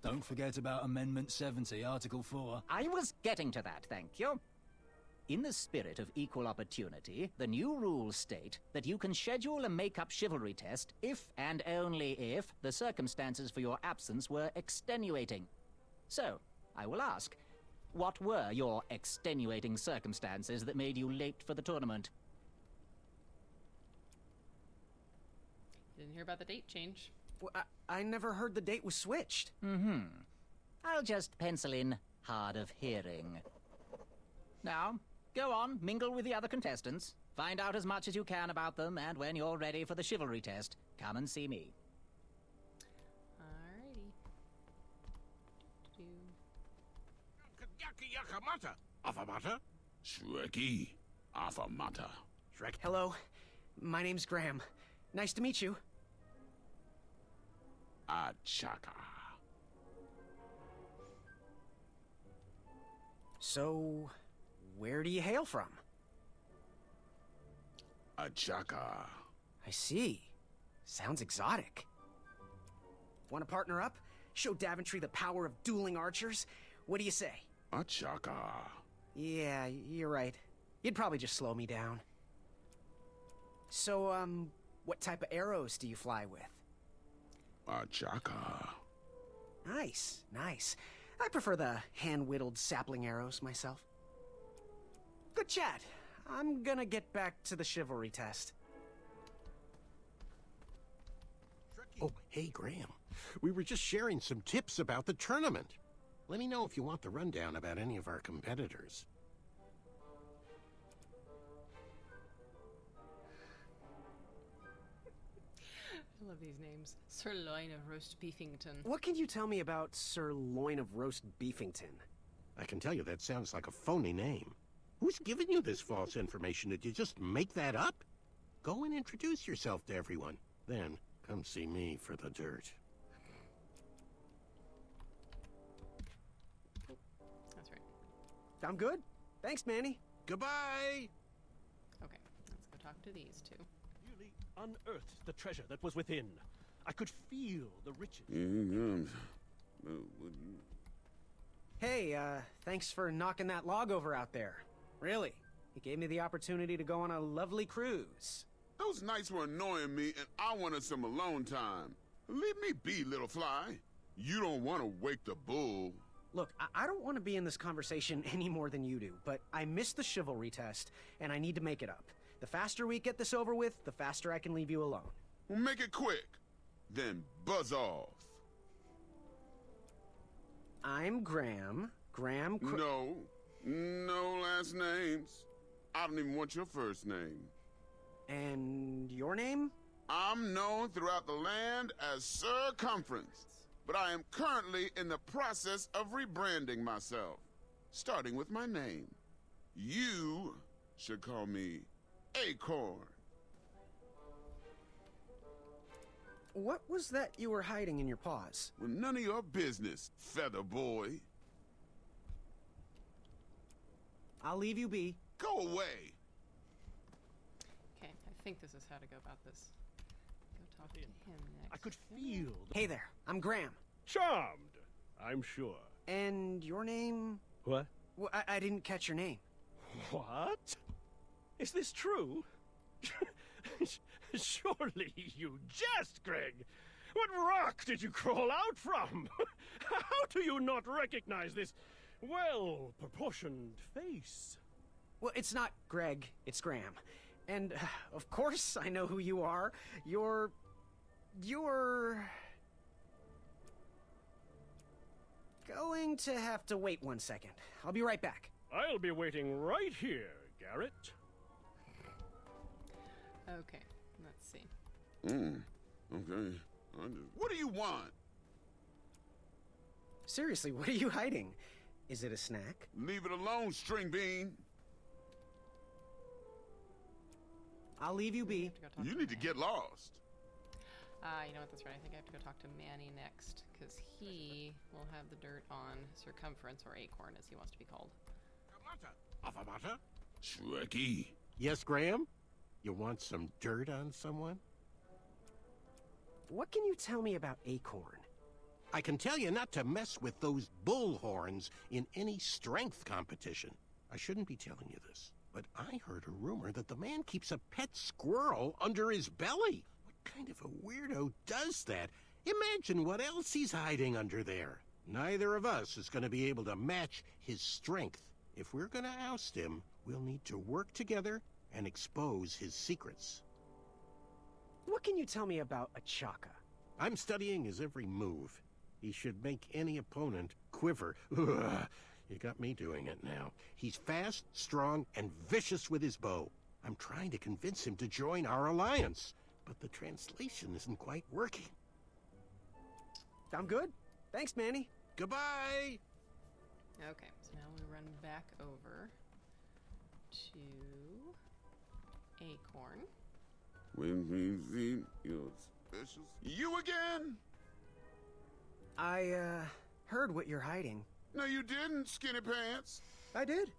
Don't forget about Amendment 70, Article 4. I was getting to that, thank you. In the spirit of equal opportunity, the new rules state that you can schedule a make-up chivalry test if and only if the circumstances for your absence were extenuating. So, I will ask, what were your extenuating circumstances that made you late for the tournament? Didn't hear about the date change. Well, I never heard the date was switched. I'll just pencil in hard of hearing. Now, go on, mingle with the other contestants. Find out as much as you can about them, and when you're ready for the chivalry test, come and see me. Alrighty. Yaka yakamata. Afamata? Shrekky. Afamata. Shrek. Hello, my name's Graham. Nice to meet you. Achaka. So, where do you hail from? Achaka. I see. Sounds exotic. Want to partner up? Show Daventry the power of dueling archers? What do you say? Achaka. Yeah, you're right. You'd probably just slow me down. So, what type of arrows do you fly with? Achaka. Nice, nice. I prefer the hand-whittled sapling arrows myself. Good chat. I'm gonna get back to the chivalry test. Oh, hey, Graham. We were just sharing some tips about the tournament. Let me know if you want the rundown about any of our competitors. I love these names. Sirloin of Roast Beefington. What can you tell me about Sirloin of Roast Beefington? I can tell you that sounds like a phony name. Who's giving you this false information? Did you just make that up? Go and introduce yourself to everyone. Then, come see me for the dirt. That's right. I'm good. Thanks, Manny. Goodbye! Okay, let's go talk to these two. Nearly unearthed the treasure that was within. I could feel the riches. Hey, thanks for knocking that log over out there. Really. It gave me the opportunity to go on a lovely cruise. Those nights were annoying me, and I wanted some alone time. Leave me be, little fly. You don't want to wake the bull. Look, I don't want to be in this conversation any more than you do, but I missed the chivalry test, and I need to make it up. The faster we get this over with, the faster I can leave you alone. Well, make it quick. Then buzz off. I'm Graham. No last names. I don't even want your first name. And your name? I'm known throughout the land as Circumference, but I am currently in the process of rebranding myself, starting with my name. You should call me Acorn. What was that you were hiding in your paws? Well, none of your business, Feather Boy. I'll leave you be. Go away. Okay, I think this is how to go about this. Go talk to him next. I could feel the... Hey there, I'm Graham. Charmed, I'm sure. And your name? What? Well, I didn't catch your name. What? Is this true? Surely you jest, Greg. What rock did you crawl out from? How do you not recognize this well-proportioned face? Well, it's not Greg, it's Graham. And, of course, I know who you are. You're... going to have to wait 1 second. I'll be right back. I'll be waiting right here, Garrett. Okay, let's see. Okay. What do you want? Seriously, what are you hiding? Is it a snack? Leave it alone, string bean. I'll leave you be. You need to get lost. You know what, that's right. I think I have to go talk to Manny next, because he will have the dirt on Circumference, or Acorn, as he wants to be called. Avamata? Shrekky. Yes, Graham? You want some dirt on someone? What can you tell me about Acorn? I can tell you not to mess with those bullhorns in any strength competition. I shouldn't be telling you this, but I heard a rumor that the man keeps a pet squirrel under his belly. What kind of a weirdo does that? Imagine what else he's hiding under there. Neither of us is going to be able to match his strength. If we're going to oust him, we'll need to work together and expose his secrets. What can you tell me about Achaka? I'm studying his every move. He should make any opponent quiver. Ugh, you got me doing it now. He's fast, strong, and vicious with his bow. I'm trying to convince him to join our alliance, but the translation isn't quite working. I'm good. Thanks, Manny. Goodbye! Okay, so now we run back over to Acorn. When we see your specials. You again? I, heard what you're hiding. No, you didn't, Skinny Pants. I did.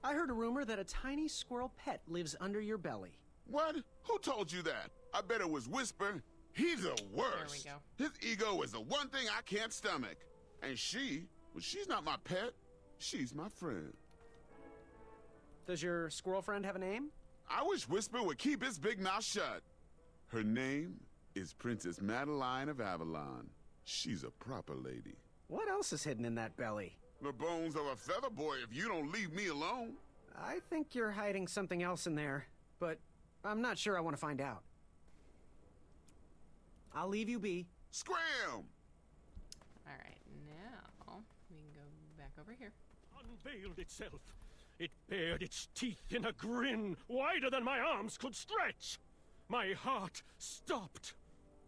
I heard a rumor that a tiny squirrel pet lives under your belly. What? Who told you that? I bet it was Whisper. He's the worst. There we go. His ego is the one thing I can't stomach. And she's not my pet. She's my friend. Does your squirrel friend have a name? I wish Whisper would keep his big mouth shut. Her name is Princess Madeline of Avalon. She's a proper lady. What else is hidden in that belly? The bones of a feather boy if you don't leave me alone. I think you're hiding something else in there, but I'm not sure I want to find out. I'll leave you be. Scram! Alright, now we can go back over here. Unveiled itself. It bared its teeth in a grin wider than my arms could stretch. My heart stopped.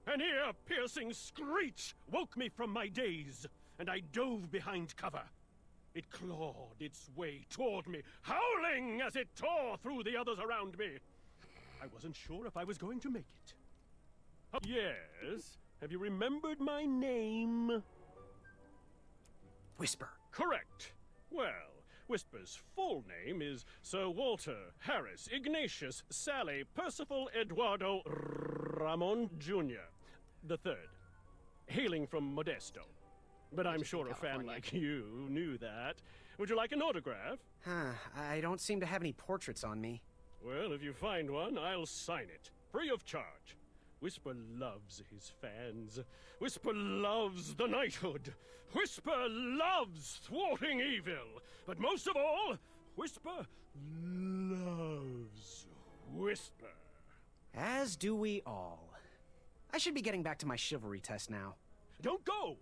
An ear-piercing screech woke me from my daze, and I dove behind cover. It clawed its way toward me, howling as it tore through the others around me. I wasn't sure if I was going to make it. Yes? Have you remembered my name? Whisper. Correct. Well, Whisper's full name is Sir Walter Harris Ignatius Sally Percival Eduardo Ramon Jr. the Third, hailing from Modesto. But I'm sure a fan like you knew that. Would you like an autograph? I don't seem to have any portraits on me. Well, if you find one, I'll sign it, free of charge. Whisper loves his fans. Whisper loves the knighthood. Whisper loves thwarting evil. But most of all, Whisper loves Whisper. As do we all. I should be getting back to my chivalry test now. Don't go!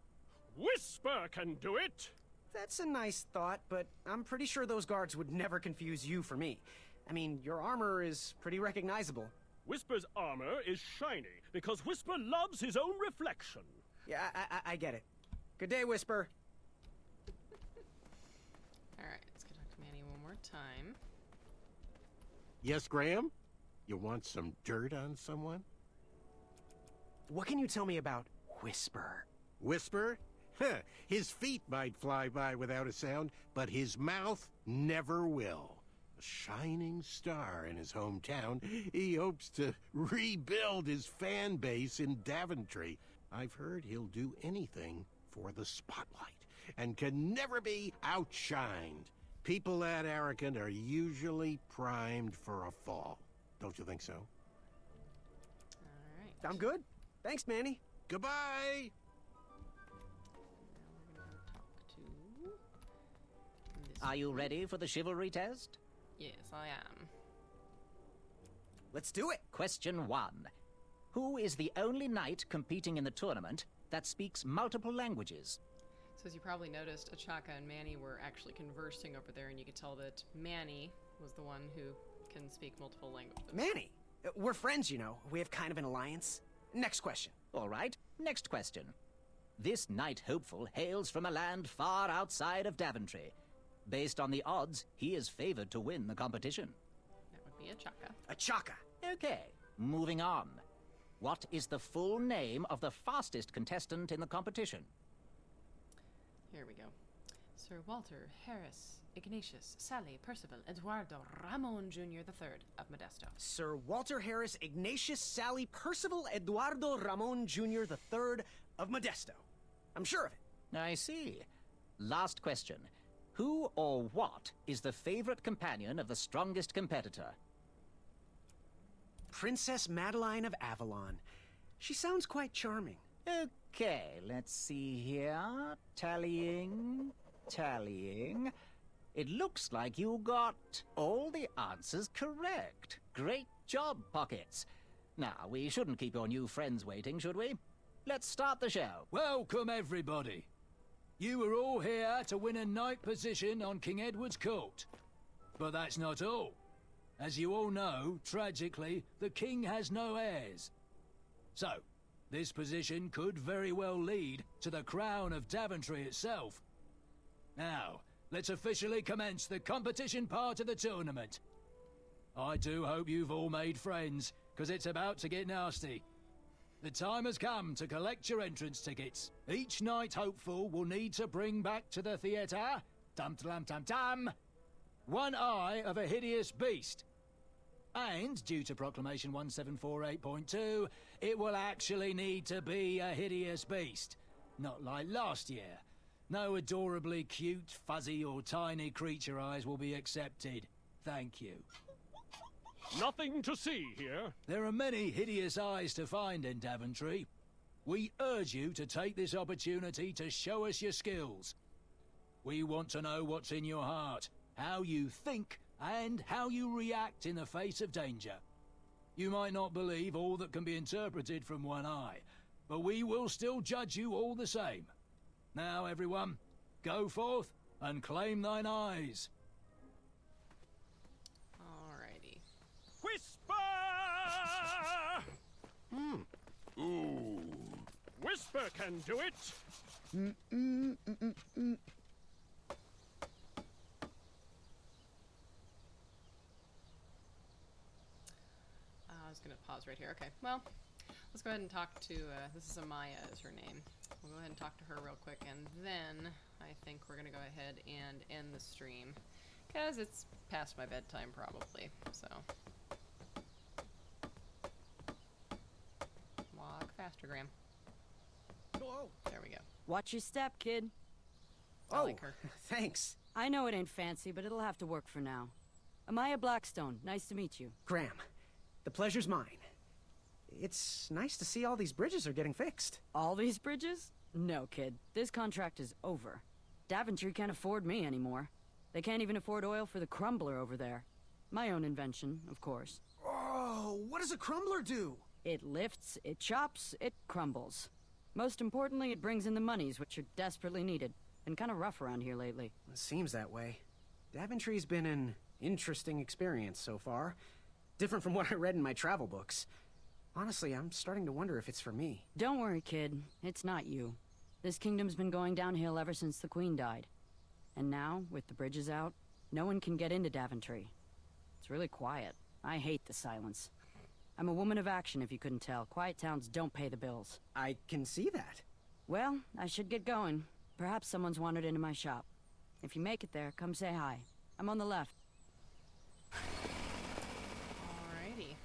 Whisper can do it! That's a nice thought, but I'm pretty sure those guards would never confuse you for me. I mean, your armor is pretty recognizable. Whisper's armor is shiny because Whisper loves his own reflection. Yeah, I get it. Good day, Whisper. Alright, let's go talk to Manny one more time. Yes, Graham? You want some dirt on someone? What can you tell me about Whisper? Whisper? Huh, his feet might fly by without a sound, but his mouth never will. A shining star in his hometown, he hopes to rebuild his fan base in Daventry. I've heard he'll do anything for the spotlight and can never be outshined. People that arrogant are usually primed for a fall. Don't you think so? Alright. I'm good. Thanks, Manny. Goodbye! Now we're gonna go talk to... Are you ready for the chivalry test? Yes, I am. Let's do it. Question 1. Who is the only knight competing in the tournament that speaks multiple languages? So as you probably noticed, Achaka and Manny were actually conversing over there, and you could tell that Manny was the one who can speak multiple languages. Manny, we're friends, you know. We have kind of an alliance. Next question. All right, next question. This knight hopeful hails from a land far outside of Daventry. Based on the odds, he is favored to win the competition. That would be Achaka. Achaka. Okay, moving on. What is the full name of the fastest contestant in the competition? Here we go. Sir Walter Harris Ignatius Sally Percival Eduardo Ramon Jr. III of Modesto. Sir Walter Harris Ignatius Sally Percival Eduardo Ramon Jr. III of Modesto. I'm sure of it. I see. Last question. Who or what is the favorite companion of the strongest competitor? Princess Madeline of Avalon. She sounds quite charming. Okay, let's see here. Tallying. It looks like you got all the answers correct. Great job, Pockets. Now, we shouldn't keep your new friends waiting, should we? Let's start the show. Welcome, everybody. You are all here to win a knight position on King Edward's court. But that's not all. As you all know, tragically, the king has no heirs. So, this position could very well lead to the crown of Daventry itself. Now, let's officially commence the competition part of the tournament. I do hope you've all made friends, because it's about to get nasty. The time has come to collect your entrance tickets. Each knight hopeful will need to bring back to the theatre, dum-dum-dum-dum, one eye of a hideous beast. And, due to Proclamation 1748.2, it will actually need to be a hideous beast. Not like last year. No adorably cute, fuzzy, or tiny creature eyes will be accepted. Thank you. Nothing to see here. There are many hideous eyes to find in Daventry. We urge you to take this opportunity to show us your skills. We want to know what's in your heart, how you think, and how you react in the face of danger. You might not believe all that can be interpreted from one eye, but we will still judge you all the same. Now, everyone, go forth and claim thine eyes. Alrighty. Whisper! Ooh. Whisper can do it. I was going to pause right here. Okay, well, let's go ahead and talk to, this is Amaya is her name. We'll go ahead and talk to her real quick, and then I think we're going to go ahead and end the stream, because it's past my bedtime probably, so. Walk faster, Graham. Whoa. There we go. Watch your step, kid. I like her. Thanks. I know it ain't fancy, but it'll have to work for now. Amaya Blackstone, nice to meet you. Graham, the pleasure's mine. It's nice to see all these bridges are getting fixed. All these bridges? No, kid. This contract is over. Daventry can't afford me anymore. They can't even afford oil for the crumbler over there. My own invention, of course. Oh, what does a crumbler do? It lifts, it chops, it crumbles. Most importantly, it brings in the monies, which are desperately needed. Been kind of rough around here lately. It seems that way. Daventry's been an interesting experience so far. Different from what I read in my travel books. Honestly, I'm starting to wonder if it's for me. Don't worry, kid. It's not you. This kingdom's been going downhill ever since the Queen died. And now, with the bridges out, no one can get into Daventry. It's really quiet. I hate the silence. I'm a woman of action, if you couldn't tell. Quiet towns don't pay the bills. I can see that. Well, I should get going. Perhaps someone's wandered into my shop. If you make it there, come say hi. I'm on the left. Alrighty.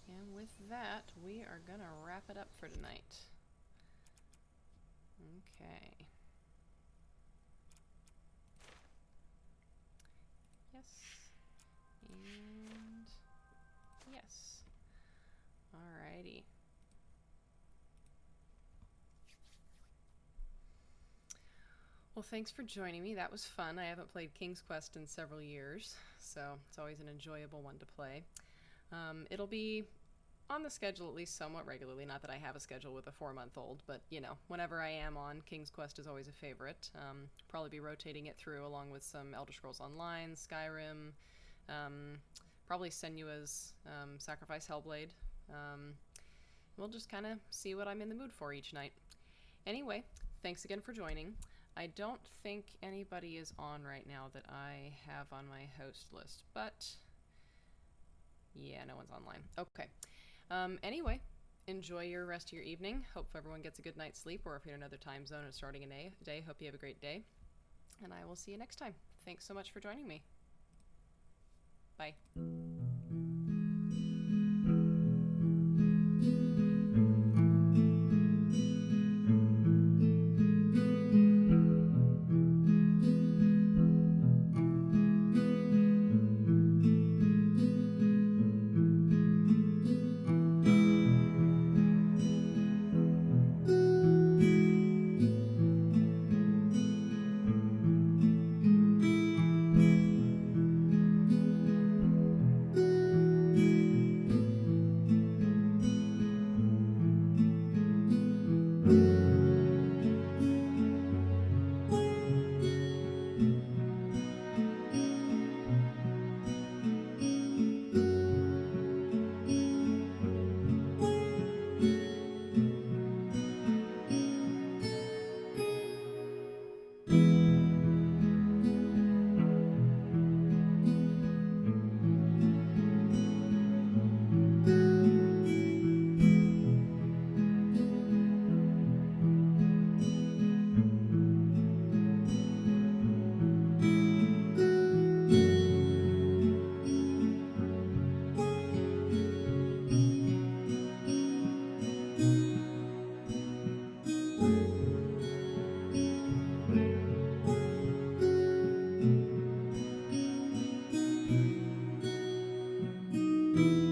And with that, we are gonna wrap it up for tonight. Okay. Yes. And yes. Alrighty. Well, thanks for joining me. That was fun. I haven't played King's Quest in several years, so it's always an enjoyable one to play. It'll be on the schedule at least somewhat regularly. Not that I have a schedule with a 4-month-old, but you know, whenever I am on, King's Quest is always a favorite. Probably be rotating it through along with some Elder Scrolls Online, Skyrim, probably Senua's Sacrifice Hellblade. We'll just kind of see what I'm in the mood for each night. Anyway, thanks again for joining. I don't think anybody is on right now that I have on my host list, but yeah, no one's online. Okay. Anyway, enjoy your rest of your evening. Hope everyone gets a good night's sleep, or if you're in another time zone and starting a day, hope you have a great day. And I will see you next time. Thanks so much for joining me. Bye. Thank you.